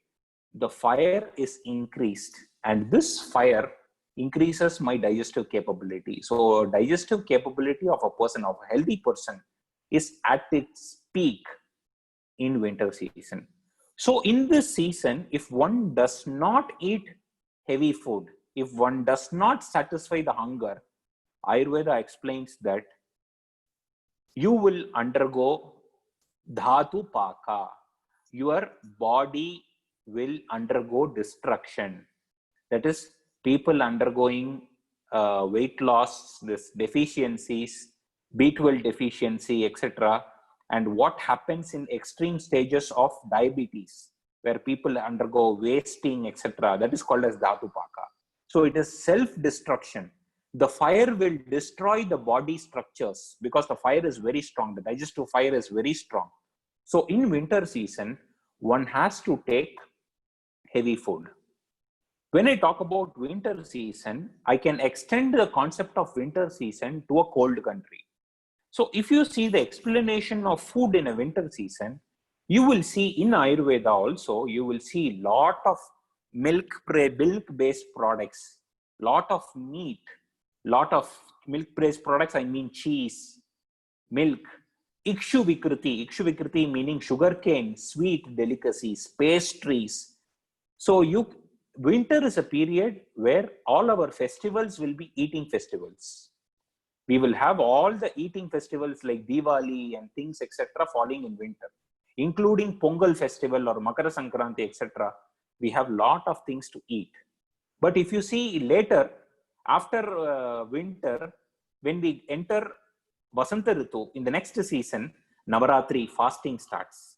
B: the fire is increased, and this fire increases my digestive capability. So digestive capability of a person, of a healthy person, is at its peak in winter season. So in this season, if one does not eat heavy food, if one does not satisfy the hunger, Ayurveda explains that you will undergo dhatu paka. Your body will undergo destruction. That is, people undergoing weight loss, this deficiencies, B12 deficiency, etc. And what happens in extreme stages of diabetes, where people undergo wasting, etc. That is called as dhatu paka. So it is self-destruction. The fire will destroy the body structures because the fire is very strong. The digestive fire is very strong. So in winter season, one has to take heavy food. When I talk about winter season, I can extend the concept of winter season to a cold country. So if you see the explanation of food in a winter season, you will see in Ayurveda also, you will see lot of milk-based products, lot of meat, lot of milk-based products, I mean cheese, milk, ikshu vikriti meaning sugarcane, sweet delicacies, pastries. So winter is a period where all our festivals will be eating festivals. We will have all the eating festivals like Diwali and things, etc., falling in winter, including Pongal festival or Makara Sankranti, etc. We have lot of things to eat. But if you see later, after winter, when we enter Vasanta Ritu, in the next season, Navaratri fasting starts.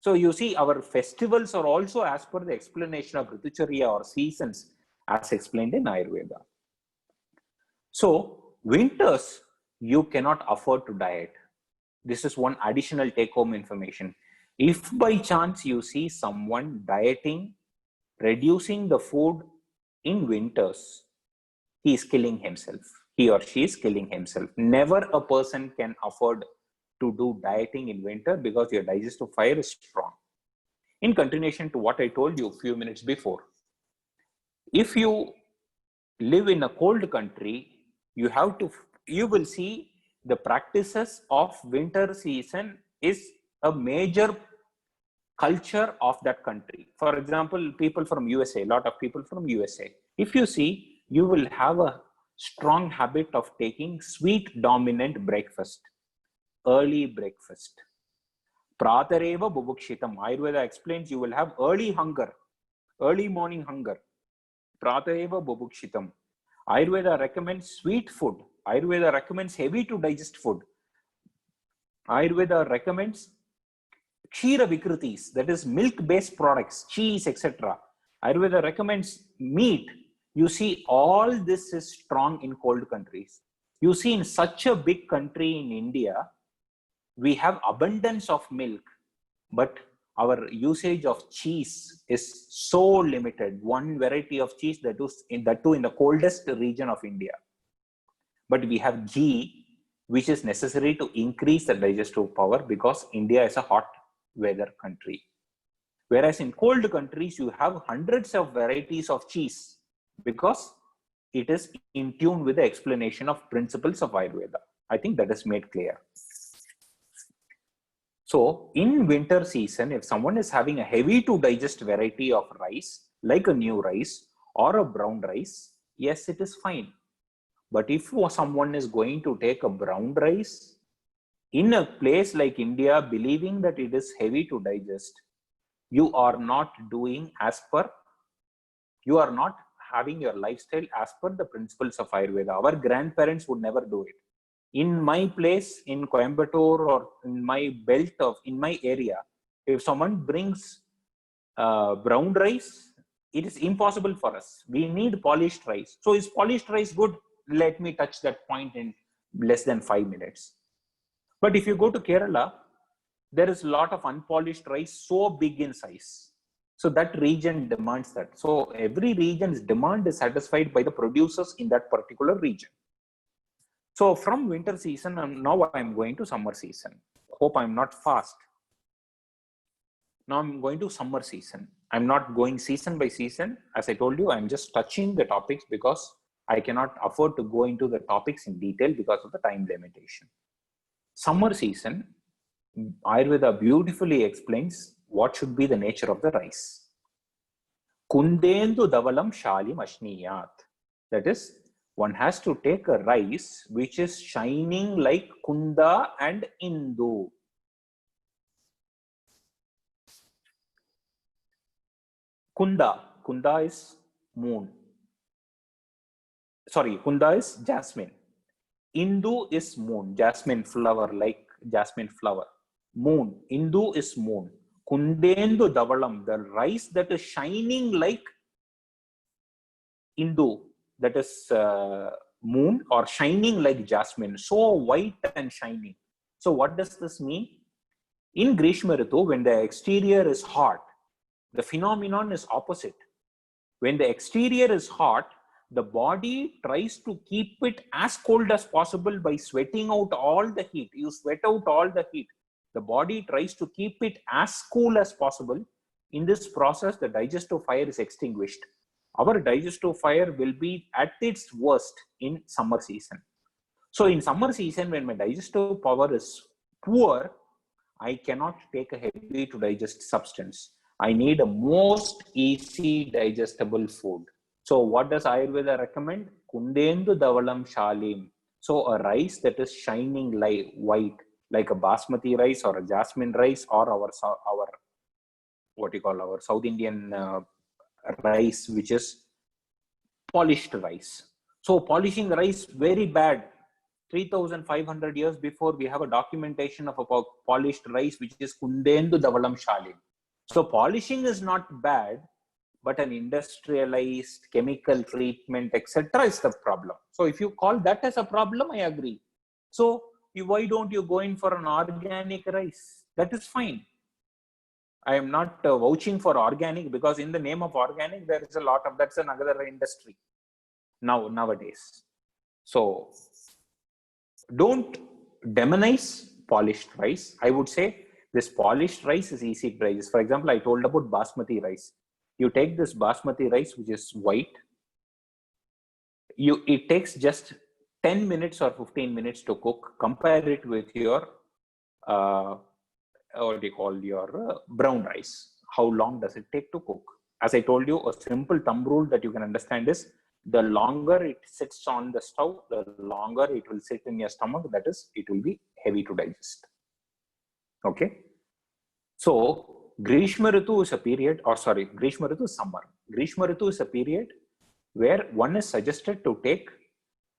B: So you see, our festivals are also as per the explanation of Ritucharya or seasons as explained in Ayurveda. So winters, you cannot afford to diet. This is one additional take-home information. If by chance you see someone dieting, reducing the food in winters, he is killing himself. He or she is killing himself. Never a person can afford to do dieting in winter because your digestive fire is strong. In continuation to what I told you a few minutes before, if you live in a cold country, you will see the practices of winter season is a major culture of that country. For example, people from USA, a lot of people from USA. If you see, you will have a strong habit of taking sweet dominant breakfast, early breakfast. Pratareva bubukshitam. Ayurveda explains you will have early hunger, early morning hunger. Pratareva bubukshitam. Ayurveda recommends sweet food. Ayurveda recommends heavy to digest food. Ayurveda recommends kshira vikritis, that is milk-based products, cheese, etc. Ayurveda recommends meat. You see, all this is strong in cold countries. You see, in such a big country in India, we have abundance of milk, but our usage of cheese is so limited. One variety of cheese that too in the coldest region of India. But we have ghee, which is necessary to increase the digestive power because India is a hot weather country. Whereas in cold countries, you have hundreds of varieties of cheese because it is in tune with the explanation of principles of Ayurveda. I think that is made clear. So in winter season, if someone is having a heavy to digest variety of rice, like a new rice or a brown rice, yes, it is fine. But if someone is going to take a brown rice in a place like India, believing that it is heavy to digest, you are not having your lifestyle as per the principles of Ayurveda. Our grandparents would never do it. In my place, in Coimbatore or in my in my area, if someone brings brown rice, it is impossible for us. We need polished rice. So is polished rice good? Let me touch that point in less than 5 minutes. But if you go to Kerala, there is a lot of unpolished rice so big in size. So that region demands that. So every region's demand is satisfied by the producers in that particular region. So from winter season, now I'm going to summer season. Hope I'm not fast. Now I'm going to summer season. I'm not going season by season. As I told you, I'm just touching the topics because I cannot afford to go into the topics in detail because of the time limitation. Summer season, Ayurveda beautifully explains what should be the nature of the rice. Kundendu davalam shalim ashniyat. That is, one has to take a rice which is shining like Kunda and Indu. Kunda is moon. Sorry, Kunda is jasmine. Indu is moon, jasmine flower, like jasmine flower. Moon, Indu is moon. Kundendu davalam, the rice that is shining like Indu, that is moon, or shining like jasmine, so white and shining. So what does this mean? In Grishma Ritu, when the exterior is hot, the phenomenon is opposite. When the exterior is hot, the body tries to keep it as cold as possible by sweating out all the heat. You sweat out all the heat. The body tries to keep it as cool as possible. In this process, the digestive fire is extinguished. Our digestive fire will be at its worst in summer season. So in summer season, when my digestive power is poor, I cannot take a heavy to digest substance. I need a most easy digestible food. So what does Ayurveda recommend? Kundendu davalam shalim. So a rice that is shining like white, like a basmati rice or a jasmine rice, or our what you call our South Indian rice, which is polished rice. So polishing rice, very bad. 3,500 years before, we have a documentation of a polished rice, which is Kundendu davalam shalim. So polishing is not bad, but an industrialized chemical treatment, etc., is the problem. So if you call that as a problem, I agree. So why don't you go in for an organic rice? That is fine. I am not vouching for organic, because in the name of organic, there is a lot of, that's another industry nowadays. So don't demonize polished rice. I would say this polished rice is easy to digest. For example, I told about basmati rice. You take this basmati rice, which is white. It takes just 10 minutes or 15 minutes to cook. Compare it with your what do you call your brown rice. How long does it take to cook? As I told you, a simple thumb rule that you can understand is, the longer it sits on the stove, the longer it will sit in your stomach. That is, it will be heavy to digest. Okay. So Grishma Ritu is a period, Grishma Ritu is summer. Grishma Ritu is a period where one is suggested to take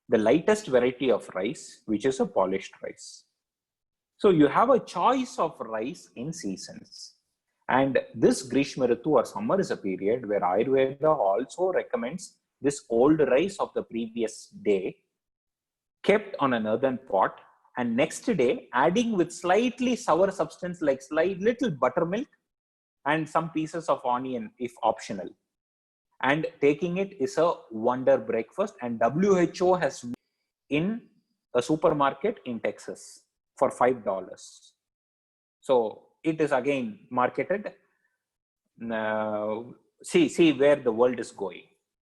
B: the lightest variety of rice, which is a polished rice. So you have a choice of rice in seasons. And this Grishma Ritu or summer is a period where Ayurveda also recommends this old rice of the previous day kept on an earthen pot, and next day adding with slightly sour substance like little buttermilk and some pieces of onion if optional. And taking it is a wonder breakfast, and WHO has in a supermarket in Texas for $5. So it is again marketed. See where the world is going.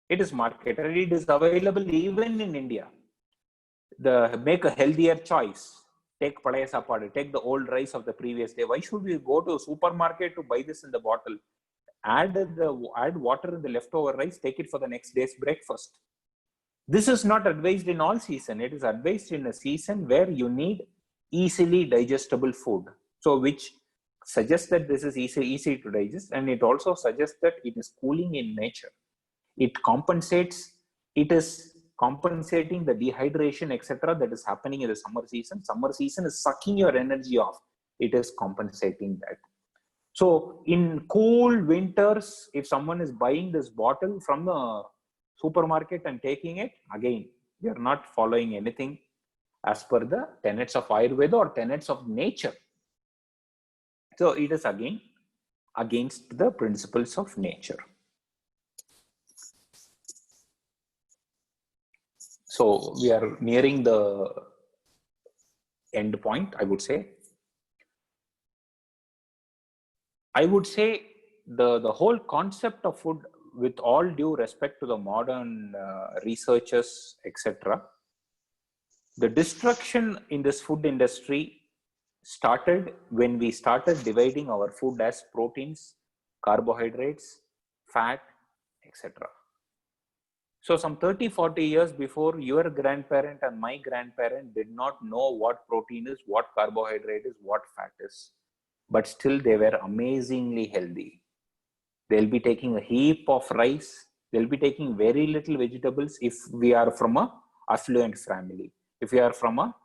B: It is marketed. It is available even in India. Make a healthier choice. Take palaya sapadu. Take the old rice of the previous day. Why should we go to a supermarket to buy this in the bottle? Add water in the leftover rice. Take it for the next day's breakfast. This is not advised in all season. It is advised in a season where you need easily digestible food. So which suggests that this is easy to digest, and it also suggests that it is cooling in nature. It is compensating the dehydration, etc., that is happening in the summer season. Summer season is sucking your energy off. It is compensating that. So in cool winters, if someone is buying this bottle from the supermarket and taking it, again, you're not following anything as per the tenets of Ayurveda or tenets of nature. So it is again against the principles of nature. So we are nearing the end point, I would say. I would say the whole concept of food, with all due respect to the modern researchers, etc., the destruction in this food industry started when we started dividing our food as proteins, carbohydrates, fat, etc. So some 30, 40 years before, your grandparent and my grandparent did not know what protein is, what carbohydrate is, what fat is. But still they were amazingly healthy. They'll be taking a heap of rice. They'll be taking very little vegetables if we are from a affluent family. If we are from a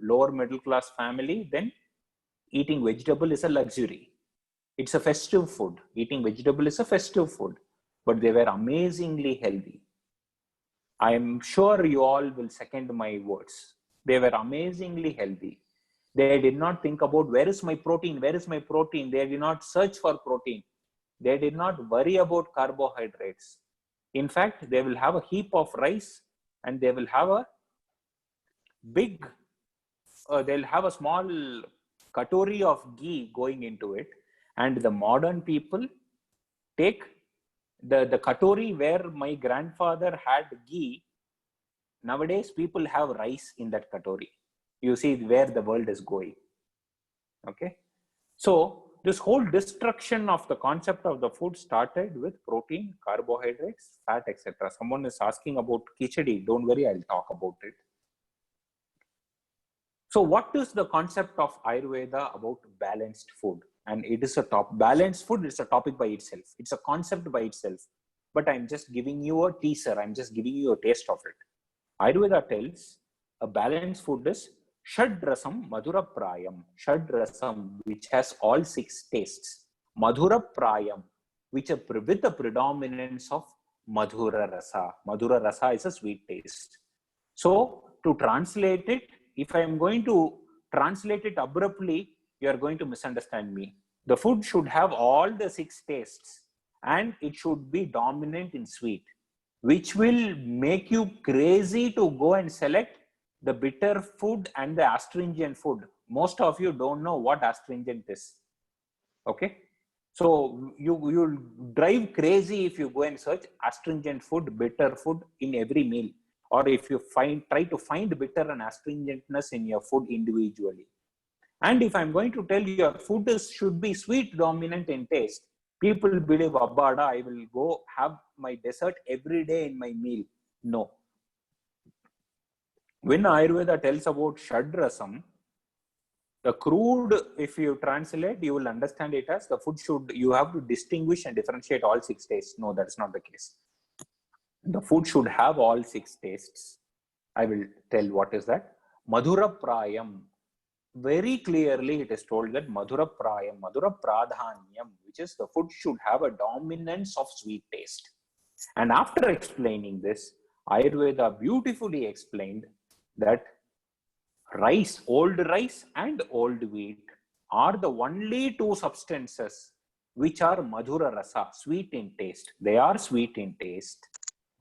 B: lower middle class family, then eating vegetable is a luxury. It's a festive food. Eating vegetable is a festive food. But they were amazingly healthy. I am sure you all will second my words. They were amazingly healthy. They did not think about where is my protein, where is my protein. They did not search for protein. They did not worry about carbohydrates. In fact, they will have a heap of rice and they will have a big, they'll have a small katori of ghee going into it. And the modern people take the katori where my grandfather had ghee. Nowadays, people have rice in that katori. You see where the world is going. Okay. So this whole destruction of the concept of the food started with protein, carbohydrates, fat, etc. Someone is asking about khichdi. Don't worry, I'll talk about it. So what is the concept of Ayurveda about balanced food? And it is balanced food is a topic by itself. It's a concept by itself. But I'm just giving you a teaser. I'm just giving you a taste of it. Ayurveda tells a balanced food is Shadrasam Madhura Prayam. Shadrasam, which has all 6 tastes. Madhura Prayam, with the predominance of Madhura Rasa. Madhura Rasa is a sweet taste. So to translate it, if I'm going to translate it abruptly, you are going to misunderstand me. The food should have all the 6 tastes and it should be dominant in sweet, which will make you crazy to go and select the bitter food and the astringent food. Most of you don't know what astringent is. Okay. So you'll drive crazy if you go and search astringent food, bitter food in every meal. Or if you try to find bitter and astringentness in your food individually. And if I'm going to tell you your food should be sweet dominant in taste, people believe, Abbada, I will go have my dessert every day in my meal. No. When Ayurveda tells about Shadrasam, the crude, if you translate, you will understand it as the food you have to distinguish and differentiate all 6 tastes. No, that's not the case. The food should have all 6 tastes. I will tell what is that. Madhura Prayam. Very clearly it is told that Madhura Prayam, Madhura Pradhanyam, which is the food should have a dominance of sweet taste. And after explaining this, Ayurveda beautifully explained that rice, old rice and old wheat are the only 2 substances which are Madhura Rasa, sweet in taste. They are sweet in taste,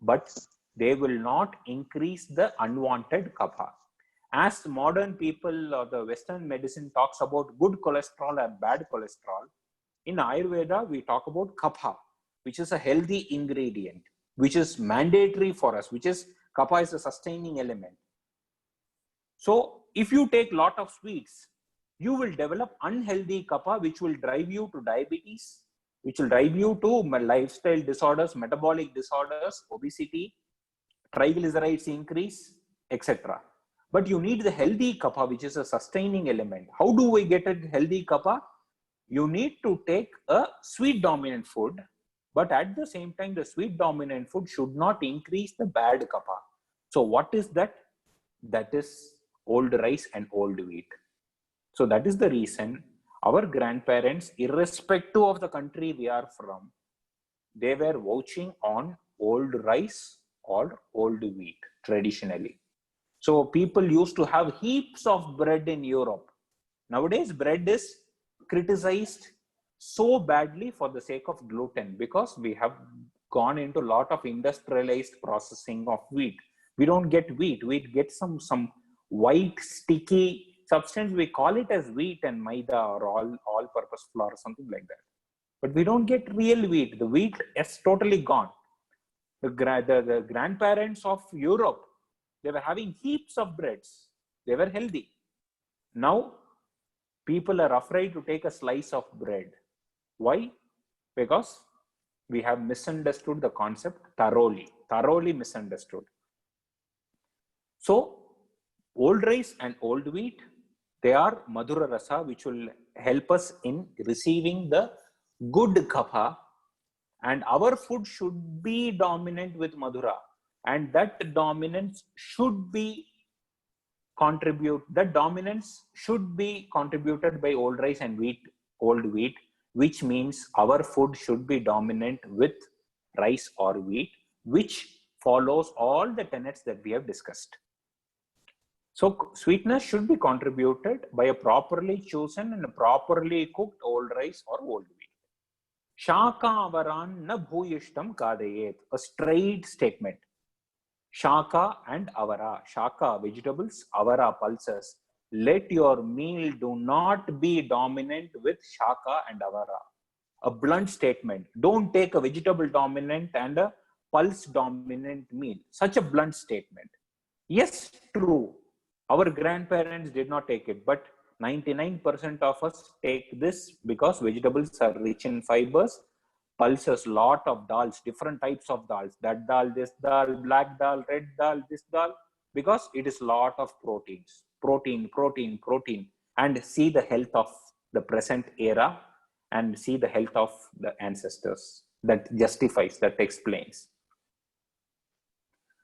B: but they will not increase the unwanted kapha. As modern people or the Western medicine talks about good cholesterol and bad cholesterol, in Ayurveda, we talk about kapha, which is a healthy ingredient, which is mandatory for us, which is kapha is a sustaining element. So if you take a lot of sweets, you will develop unhealthy kapha, which will drive you to diabetes, which will drive you to lifestyle disorders, metabolic disorders, obesity, triglycerides increase, etc. But you need the healthy kapha, which is a sustaining element. How do we get a healthy kapha? You need to take a sweet dominant food, but at the same time, the sweet dominant food should not increase the bad kapha. So what is that? That is old rice and old wheat. So that is the reason our grandparents, irrespective of the country we are from, they were vouching on old rice or old wheat traditionally. So people used to have heaps of bread in Europe. Nowadays, bread is criticized so badly for the sake of gluten, because we have gone into a lot of industrialized processing of wheat. We don't get wheat. We get some white, sticky substance, we call it as wheat and maida or all-purpose flour or something like that. But we don't get real wheat. The wheat is totally gone. The grandparents of Europe, they were having heaps of breads. They were healthy. Now, people are afraid to take a slice of bread. Why? Because we have misunderstood the concept thoroughly misunderstood. So, old rice and old wheat, they are Madhura Rasa, which will help us in receiving the good kapha, and our food should be dominant with Madhura, and that dominance should be contributed by old rice and old wheat, which means our food should be dominant with rice or wheat, which follows all the tenets that we have discussed. So sweetness should be contributed by a properly chosen and a properly cooked old rice or old wheat. Shaka avaran na bhuyishtam kadayet, a straight statement. Shaka and avara. Shaka, vegetables, avara, pulses. Let your meal do not be dominant with shaka and avara. A blunt statement. Don't take a vegetable dominant and a pulse dominant meal. Such a blunt statement. Yes, true. Our grandparents did not take it, but 99% of us take this because vegetables are rich in fibers. Pulses, lot of dals, different types of dals. That dal, this dal, black dal, red dal, this dal, because it is lot of proteins. Protein. And see the health of the present era and see the health of the ancestors. That justifies, that explains.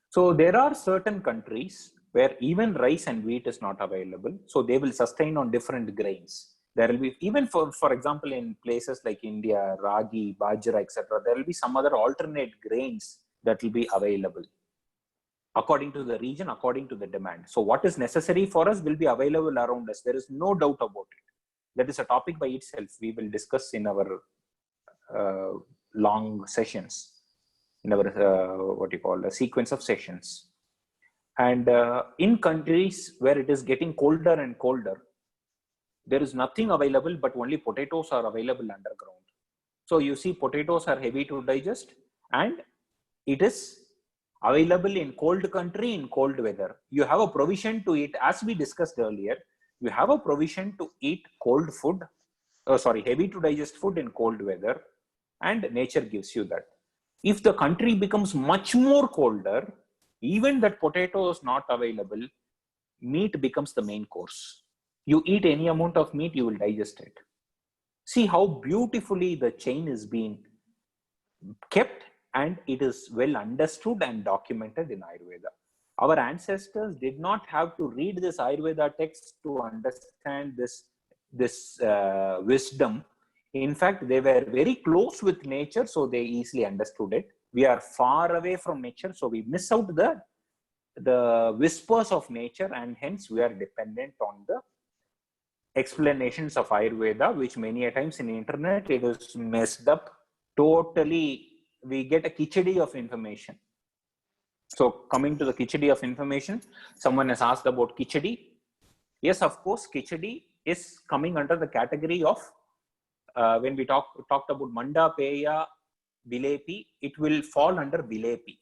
B: So there are certain countries where even rice and wheat is not available. So they will sustain on different grains. There will be, even for example, in places like India, ragi, bajra, etc., there will be some other alternate grains that will be available according to the region, according to the demand. So what is necessary for us will be available around us. There is no doubt about it. That is a topic by itself. We will discuss in our long sessions, in our a sequence of sessions. And in countries where it is getting colder and colder, there is nothing available, but only potatoes are available underground. So you see, potatoes are heavy to digest, and it is available in cold country, in cold weather. You have a provision to eat, as we discussed earlier, you have a provision to eat cold food, heavy to digest food in cold weather, and nature gives you that. If the country becomes much more colder, even that potato is not available, meat becomes the main course. You eat any amount of meat, you will digest it. See how beautifully the chain is being kept, and it is well understood and documented in Ayurveda. Our ancestors did not have to read this Ayurveda text to understand this wisdom. In fact, they were very close with nature, so they easily understood it. We are far away from nature, so we miss out the whispers of nature, and hence we are dependent on the explanations of Ayurveda, which many a times in the internet, it is messed up totally. We get a khichdi of information. So coming to the khichdi of information, someone has asked about khichdi. Yes, of course, khichdi is coming under the category of, when we talked about Manda, Peya, Bilepi, it will fall under Bilepi.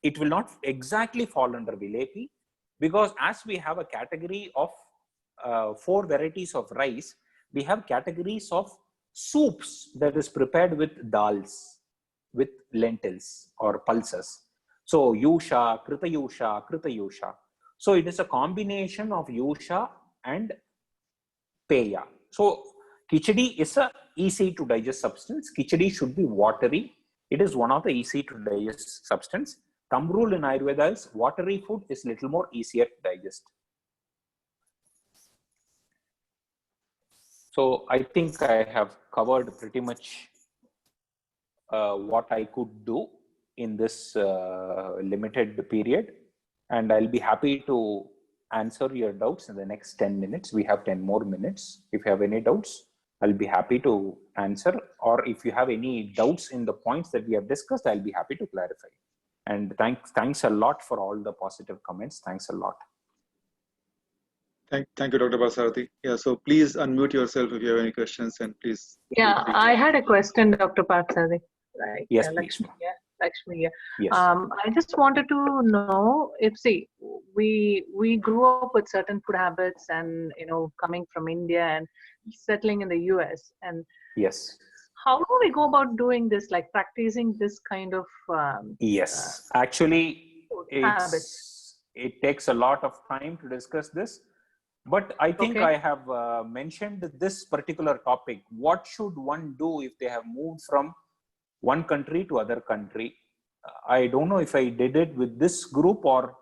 B: It will not exactly fall under Bilepi, because as we have a category of 4 varieties of rice, we have categories of soups that is prepared with dals, with lentils or pulses. So Yusha, Krita Yusha. So it is a combination of Yusha and Peya. So khichdi is a easy to digest substance. Khichdi should be watery. It is one of the easy to digest substance. Thumb rule in Ayurveda is watery food is little more easier to digest. So I think I have covered pretty much what I could do in this limited period, and I'll be happy to answer your doubts in the next 10 minutes. We have 10 more minutes. If you have any doubts, I'll be happy to answer, or if you have any doubts in the points that we have discussed, I'll be happy to clarify. And thanks a lot for all the positive comments. Thanks a lot.
A: Thank you, Dr. Parsarathi. Yeah, so please unmute yourself if you have any questions, and please.
D: Yeah, I had a question, Dr. Parthasari. Right.
B: Yes,
D: yeah,
B: please.
D: Lakshmi, yeah.
B: Yes.
D: I just wanted to know if, see, we grew up with certain food habits and, coming from India and settling in the US. And
B: Yes.
D: how do we go about doing this, like practicing this kind of
B: Yes. Actually,
D: habits?
B: it takes a lot of time to discuss this. But I think
D: Okay.
B: I have mentioned this particular topic. What should one do if they have moved from one country to other country? I don't know if I did it with this group or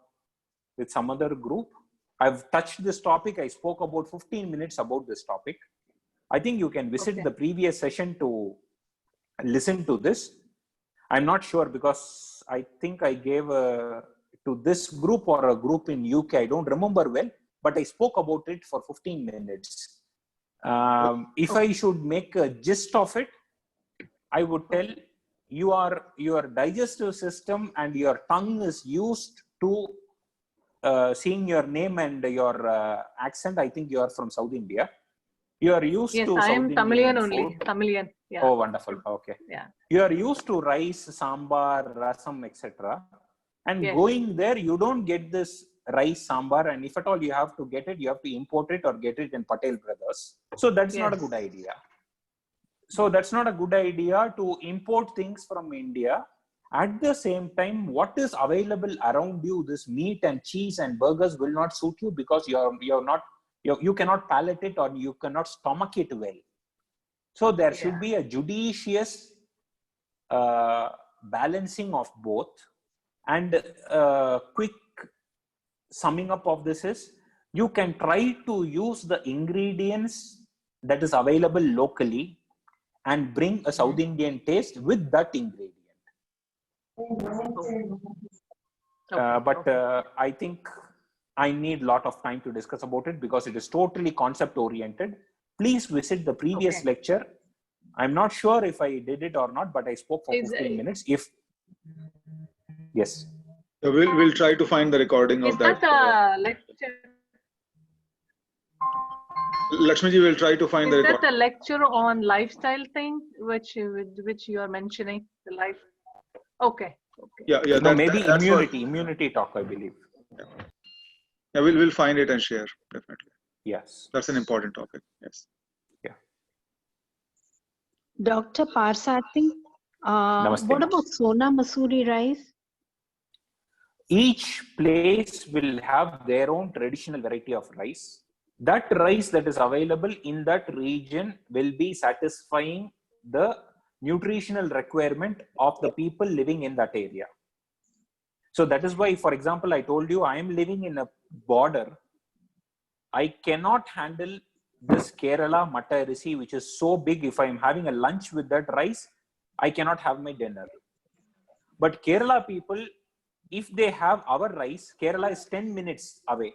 B: with some other group. I've touched this topic. I spoke about 15 minutes about this topic. I think you can visit the previous session to listen to this. I'm not sure because I think I gave to this group or a group in UK. I don't remember well. But I spoke about it for 15 minutes. If I should make a gist of it, I would tell your digestive system and your tongue is used to seeing your name and your accent. I think you are from South India. You are used to
D: I
B: South
D: am
B: Indian
D: Tamilian
B: food.
D: only. Tamilian. Yeah.
B: Oh, wonderful. Okay.
D: Yeah.
B: You are used to rice, sambar, rasam, etc. And going there, you don't get this rice sambar, and if at all you have to get it, you have to import it or get it in Patel Brothers. So that's not a good idea. So that's not a good idea to import things from India. At the same time, what is available around you, this meat and cheese and burgers will not suit you because you cannot palate it or you cannot stomach it well. So there should be a judicious balancing of both. And quick summing up of this is, you can try to use the ingredients that is available locally and bring a South Indian taste with that ingredient. But I think I need a lot of time to discuss about it because it is totally concept oriented. Please visit the previous lecture. I'm not sure if I did it or not, but I spoke for 15 minutes. Yes.
A: So we'll try to find the recording of that.
D: Is that a lecture?
A: Lakshmiji will try to find the recording.
D: Is that a lecture on lifestyle thing which you are mentioning? The life. Okay.
A: Yeah.
B: No, maybe immunity talk, I believe.
A: Yeah, we'll find it and share, definitely.
B: Yes.
A: That's an important topic. Yes.
B: Yeah.
E: Dr. Parsati, what about Sona Masuri rice?
B: Each place will have their own traditional variety of rice. That rice that is available in that region will be satisfying the nutritional requirement of the people living in that area. So that is why, for example, I told you I am living in a border. I cannot handle this Kerala matta arisi, which is so big. If I am having a lunch with that rice, I cannot have my dinner. But Kerala people, if they have our rice, Kerala is 10 minutes away.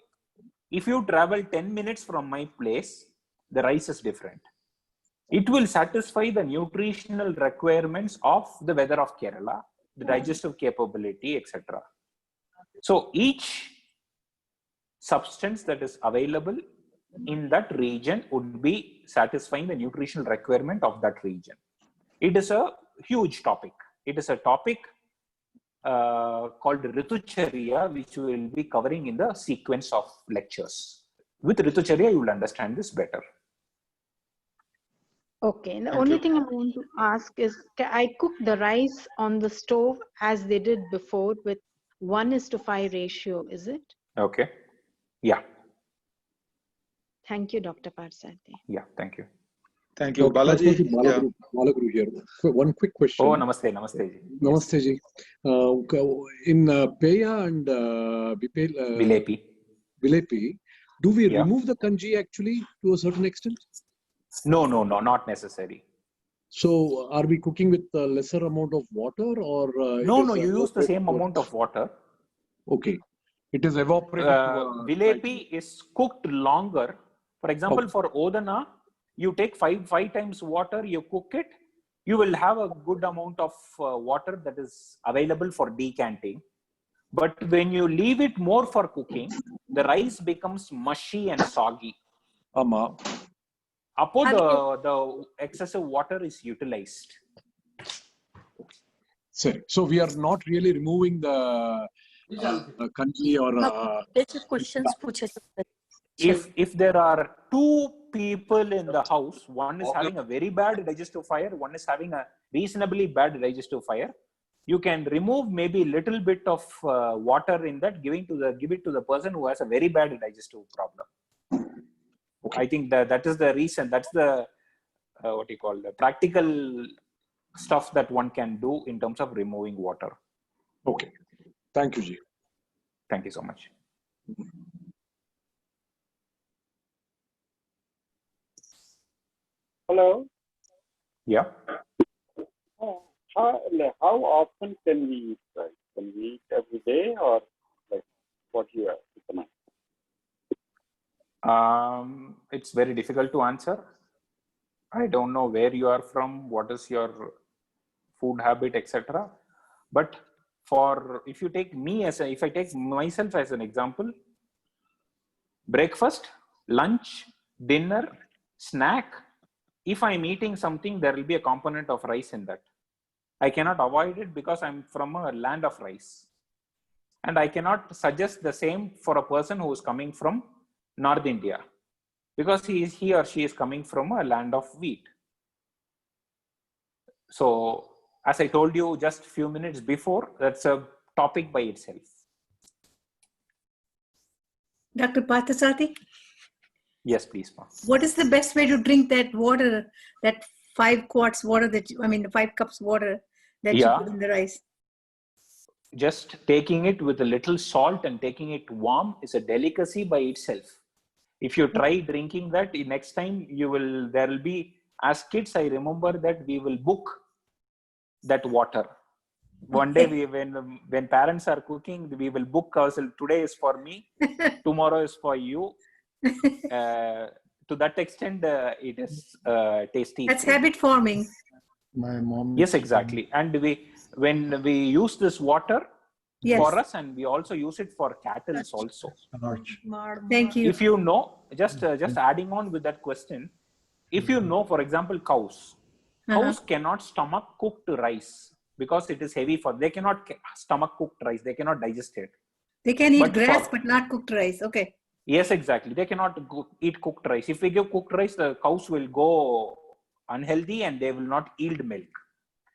B: If you travel 10 minutes from my place, the rice is different. It will satisfy the nutritional requirements of the weather of Kerala, the digestive capability, etc. So each substance that is available in that region would be satisfying the nutritional requirement of that region. It is a huge topic. It is a topic called Ritucharya, which we will be covering in the sequence of lectures. With Ritucharya, you will understand this better.
E: Okay, the only thing I want to ask is, can I cook the rice on the stove as they did before with 1:5 ratio, is it?
B: Okay. Yeah.
E: Thank you, Dr. Parsati.
B: Yeah, thank you.
A: Thank you. Balaji.
F: Balaguru here. So one quick question.
B: Oh, namaste, namaste ji.
F: Namaste ji. In Peya and Vilepi, do we remove the kanji actually to a certain extent?
B: No, not necessary.
F: So are we cooking with a lesser amount of water or?
B: No, you use the same amount of water.
F: Okay. It is evaporated.
B: Vilepi is cooked longer. For example, for Odana, you take five times water, you cook it, you will have a good amount of water that is available for decanting. But when you leave it more for cooking, the rice becomes mushy and soggy.
F: Ama.
B: The excessive water is utilized.
F: So we are not really removing the kanji or
G: questions
B: if there are two people in the house, one is having a very bad digestive fire, one is having a reasonably bad digestive fire, you can remove maybe a little bit of water in that, give it to the person who has a very bad digestive problem. Okay. I think that is the reason. That's the the practical stuff that one can do in terms of removing water.
F: Okay. Thank you, Ji.
B: Thank you so much.
H: Hello.
B: Yeah.
H: How often can we eat rice? Can we eat every day, or like what you recommend?
B: It's very difficult to answer. I don't know where you are from, what is your food habit, etc. But if you take me if I take myself as an example, breakfast, lunch, dinner, snack, if I'm eating something, there will be a component of rice in that. I cannot avoid it because I'm from a land of rice. And I cannot suggest the same for a person who is coming from North India, because he or she is coming from a land of wheat. So, as I told you just a few minutes before, that's a topic by itself.
G: Dr. Parthasarathy?
B: Yes, please, ma'am.
G: What is the best way to drink that water, that 5 quarts water the 5 cups water that you put in the rice?
B: Just taking it with a little salt and taking it warm is a delicacy by itself. If you try drinking that, next time there will be, as kids, I remember that we will book that water. One day when parents are cooking, we will book ourselves. Today is for me, tomorrow is for you. To that extent, it is tasty.
G: That's habit forming.
F: My mom.
B: Yes, exactly. And when we use this water for us, and we also use it for cattle also.
G: Thank you.
B: If you know, just adding on with that question, if you know, for example, cows cannot stomach cooked rice because it is heavy they cannot stomach cooked rice. They cannot digest it.
G: They can eat grass, but not cooked rice. Okay.
B: Yes, exactly. They cannot eat cooked rice. If we give cooked rice, the cows will go unhealthy and they will not yield milk.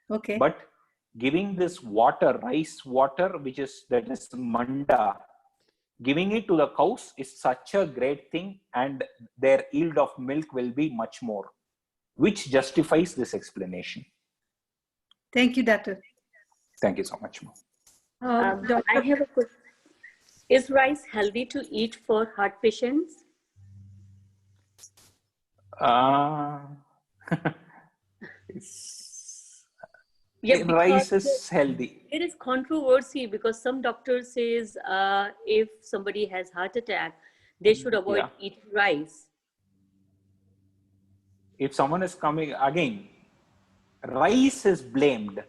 G: Okay.
B: But giving this water, rice water, that is manda, giving it to the cows is such a great thing, and their yield of milk will be much more, which justifies this explanation.
G: Thank you, doctor.
B: Thank you so much.
I: I have a question. Is rice healthy to eat for heart patients?
B: Rice is healthy.
I: There is controversy because some doctors says if somebody has heart attack, they should avoid eating rice.
B: If someone is coming, again, rice is blamed.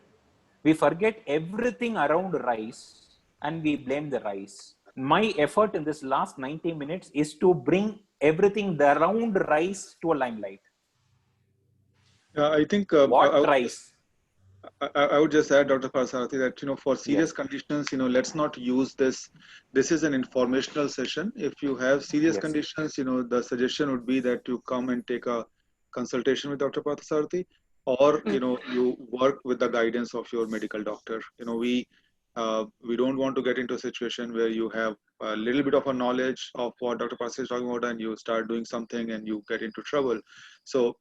B: We forget everything around rice and we blame the rice. My effort in this last 90 minutes is to bring everything around rice to a limelight.
A: I think
B: rice?
A: I would just add, Dr. Parthasarathy, that for serious conditions, let's not use this. This is an informational session. If you have serious conditions, the suggestion would be that you come and take a consultation with Dr. Parthasarathy, or you work with the guidance of your medical doctor. We don't want to get into a situation where you have a little bit of a knowledge of what Dr. Parthasarathy is talking about and you start doing something and you get into trouble. So,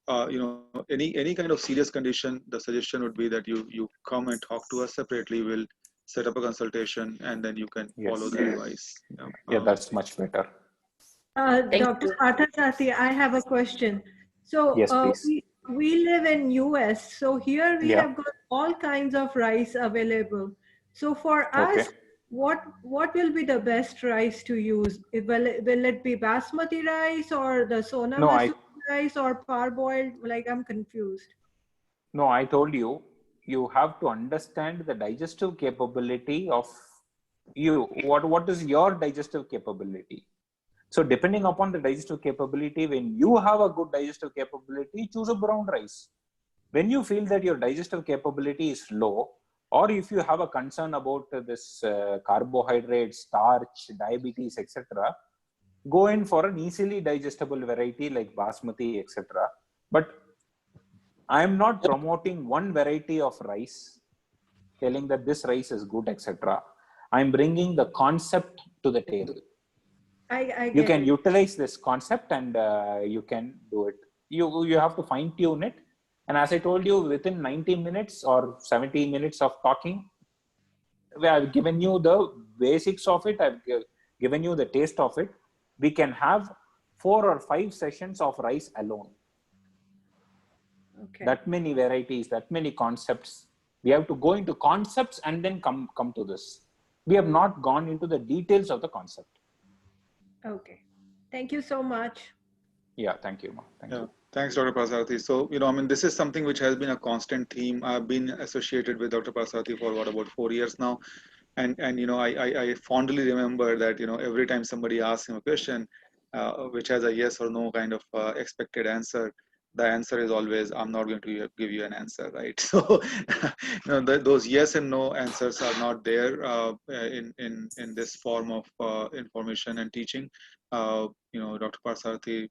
A: any kind of serious condition, the suggestion would be that you come and talk to us separately. We'll set up a consultation and then you can follow the advice.
B: Yeah, that's much better.
J: Dr. Parthasarathy, I have a question. So we live in US, so here we have got all kinds of rice available. So for us, what will be the best rice to use? Will it be basmati rice or the Sona Masuri rice or parboiled? Like, I'm confused.
B: No, I told you, you have to understand the digestive capability of what is your digestive capability? So depending upon the digestive capability, when you have a good digestive capability, choose a brown rice. When you feel that your digestive capability is low, or if you have a concern about this carbohydrate, starch, diabetes, etc., go in for an easily digestible variety like basmati, etc. But I am not promoting one variety of rice, telling that this rice is good, etc. I'm bringing the concept to the table. You can utilize this concept and you can do it. You have to fine tune it. And as I told you, within 90 minutes or 70 minutes of talking, I've given you the basics of it. I've given you the taste of it. We can have 4 or 5 sessions of rice alone.
J: Okay.
B: That many varieties, that many concepts. We have to go into concepts and then come to this. We have not gone into the details of the concept.
J: Okay. Thank you so much.
B: Yeah, thank you. Thank you.
A: Thanks, Dr. Parsarthi. So, I mean, this is something which has been a constant theme. I've been associated with Dr. Parsarthi for about 4 years now. And I fondly remember that, every time somebody asks him a question, which has a yes or no kind of expected answer, the answer is always, I'm not going to give you an answer, right? So, those yes and no answers are not there in this form of information and teaching. Dr. Parsarthi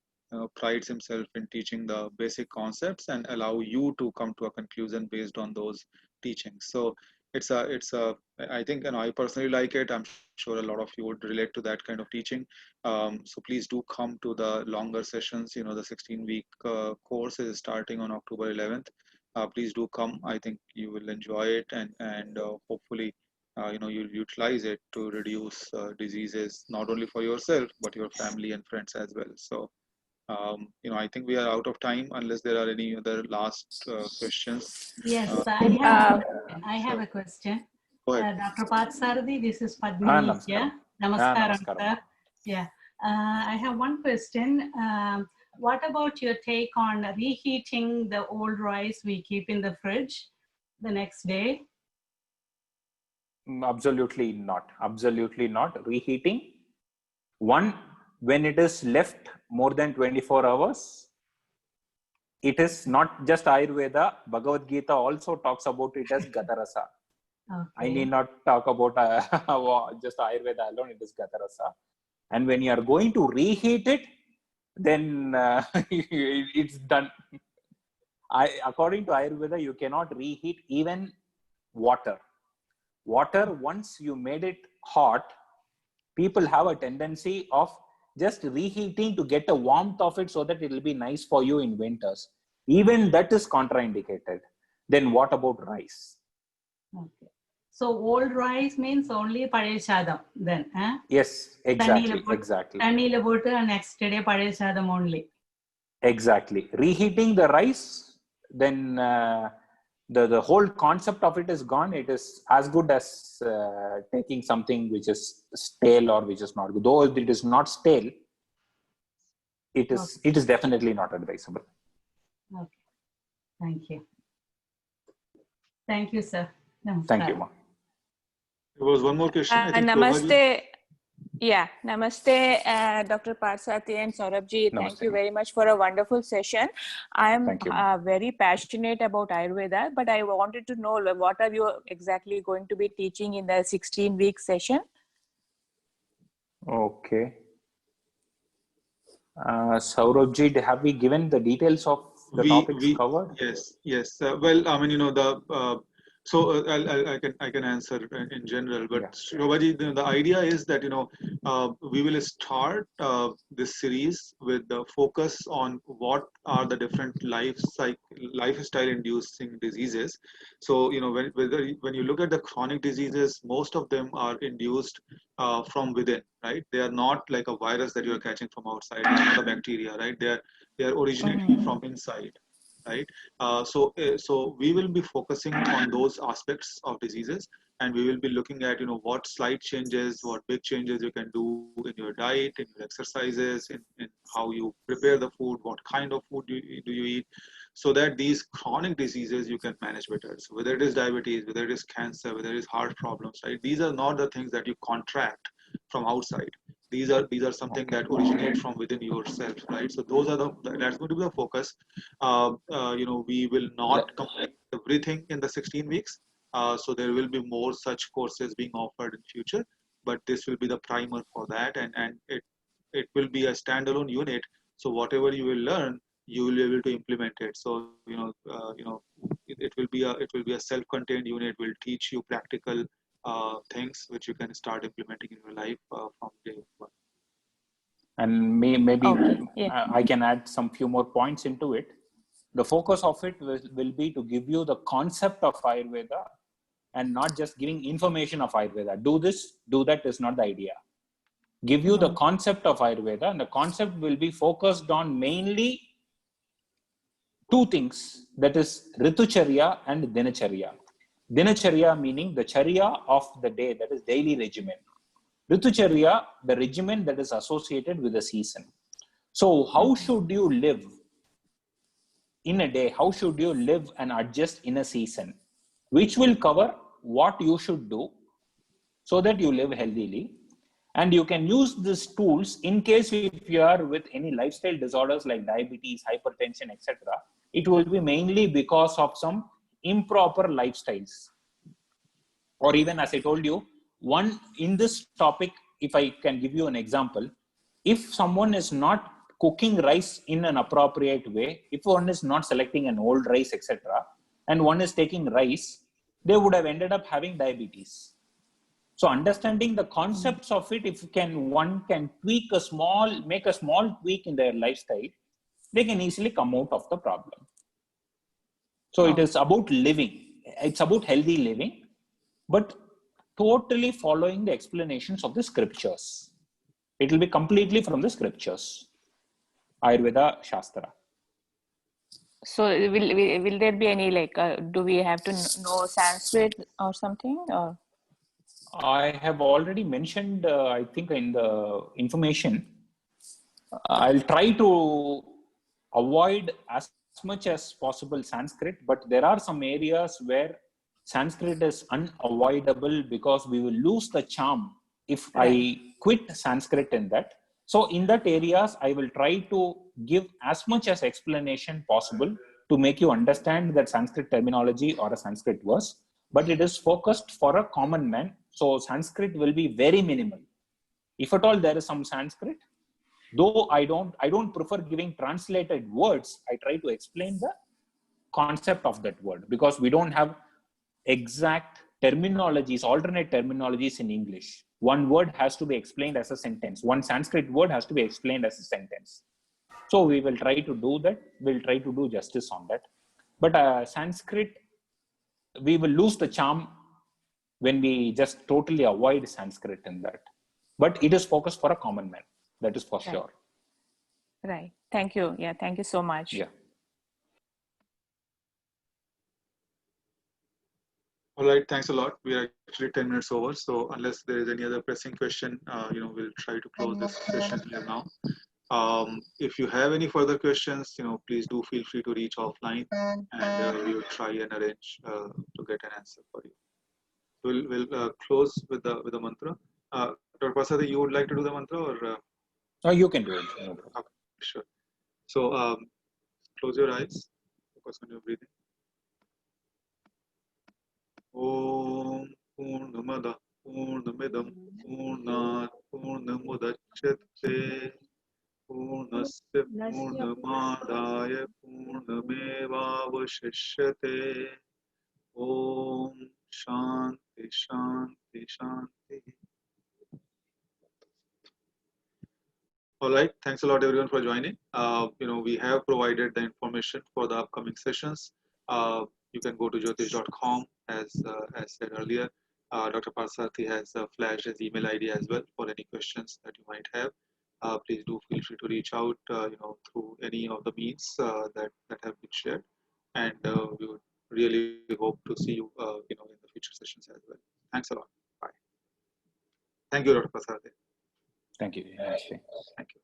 A: prides himself in teaching the basic concepts and allow you to come to a conclusion based on those teachings. So I think, I personally like it. I'm sure a lot of you would relate to that kind of teaching. So please do come to the longer sessions. The 16-week course is starting on October 11th. Please do come. I think you will enjoy it, and hopefully you'll utilize it to reduce diseases, not only for yourself, but your family and friends as well. So I think we are out of time unless there are any other last questions.
K: Yes, I have a question. Dr. Parsarthi, this is Padmini here. Namaskaram, sir. Yeah, I have one question. What about your take on reheating the old rice we keep in the fridge the next day?
B: Absolutely not. Absolutely not. Reheating. One, when it is left more than 24 hours, it is not just Ayurveda. Bhagavad Gita also talks about it as Gatarasa. Okay. I need not talk about just Ayurveda alone, it is Gatarasa. And when you are going to reheat it, then it's done. According to Ayurveda, you cannot reheat even water. Water, once you made it hot, people have a tendency of just reheating to get the warmth of it so that it will be nice for you in winters. Even that is contraindicated. Then what about rice?
K: Okay. So old rice means only Pazhaya Sadam then?
B: Yes, exactly. Exactly.
K: Tannil botu next day Pazhaya Sadam only.
B: Exactly. Reheating the rice, then the whole concept of it is gone. It is as good as taking something which is stale or which is not good. Though it is not stale, it is definitely not advisable.
K: Okay. Thank you. Thank you, sir. Namaskar.
B: Thank you, ma'am.
A: There was one more question.
L: Namaste. Yeah, namaste, Dr. Parsarthi and Saurabhji. Thank you very much for a wonderful session. I am very passionate about Ayurveda, but I wanted to know what are you exactly going to be teaching in the 16-week session?
B: Okay. Saurabhji, have we given the details of the topics covered?
A: Yes. Well, I mean, so I can answer in general, but Shobhaji, the idea is that we will start this series with the focus on what are the different lifestyle inducing diseases. So when you look at the chronic diseases, most of them are induced from within, right? They are not like a virus that you are catching from outside. They are not a bacteria, right? They are originating from inside. Right. So we will be focusing on those aspects of diseases, and we will be looking at what slight changes, what big changes you can do in your diet, in your exercises, in how you prepare the food, what kind of food do you eat. so that these chronic diseases you can manage better. So whether it is diabetes, whether it is cancer, whether it is heart problems, right? These are not the things that you contract from outside. These are something that originate from within yourself, right? So those are that's going to be the focus. We will not complete everything in the 16 weeks. So there will be more such courses being offered in future, but this will be the primer for that, and it will be a standalone unit. So whatever you will learn, you will be able to implement it. So it will be a self-contained unit. Will teach you practical things which you can start implementing in your life from day one.
B: And maybe I can add some few more points into it. The focus of it will be to give you the concept of Ayurveda and not just giving information of Ayurveda. Do this, do that is not the idea. Give you the concept of Ayurveda, and the concept will be focused on mainly two things, that is Ritucharya and Dinacharya. Dinacharya meaning the charya of the day, that is daily regimen. Ritucharya, the regimen that is associated with the season. So how should you live in a day? How should you live and adjust in a season? Which will cover what you should do so that you live healthily. And you can use these tools in case if you are with any lifestyle disorders like diabetes, hypertension, etc. It will be mainly because of some improper lifestyles. Or even as I told you, one in this topic, if I can give you an example, if someone is not cooking rice in an appropriate way, if one is not selecting an old rice, etc., and one is taking rice, they would have ended up having diabetes. So understanding the concepts of it, if one can make a small tweak in their lifestyle, they can easily come out of the problem. So it is about living. It's about healthy living, but totally following the explanations of the scriptures. It will be completely from the scriptures. Ayurveda Shastra.
L: So will there be any do we have to know Sanskrit or something? Or?
B: I have already mentioned, I think in the information, I'll try to avoid as much as possible Sanskrit, but there are some areas where Sanskrit is unavoidable because we will lose the charm if I quit Sanskrit in that. So in that areas, I will try to give as much as explanation possible to make you understand that Sanskrit terminology or a Sanskrit verse, but it is focused for a common man. So Sanskrit will be very minimal. If at all there is some Sanskrit, though I don't prefer giving translated words, I try to explain the concept of that word because we don't have exact terminologies, alternate terminologies in English. One word has to be explained as a sentence. One Sanskrit word has to be explained as a sentence. So we will try to do that. We'll try to do justice on that. But Sanskrit, we will lose the charm when we just totally avoid Sanskrit in that. But it is focused for a common man. That is for sure.
L: Right. Thank you. Yeah. Thank you so much.
B: Yeah.
A: All right. Thanks a lot. We are actually 10 minutes over. So unless there is any other pressing question, we'll try to close this session here now. If you have any further questions, please do feel free to reach offline, and we will try and arrange to get an answer for you. We'll close with the mantra. Dr. Prasad, you would like to do the mantra, or
B: you can do it. No problem.
A: Okay, sure. So close your eyes. Focus on your breathing. Om Purnamada Purnamidam Purnat Purnamudachyate Purnasya Purnamadaya Purnamevavashishyate. Om Shanti Shanti Shanti. All right. Thanks a lot, everyone, for joining. We have provided the information for the upcoming sessions. You can go to jyotish.com as said earlier. Dr. Parsarthi has flashed his email ID as well for any questions that you might have. Please do feel free to reach out, through any of the means that have been shared, and we would really hope to see you, in the future sessions as well. Thanks a lot. Bye. Thank you, Dr. Parsarthi.
B: Thank you.
A: Thank you.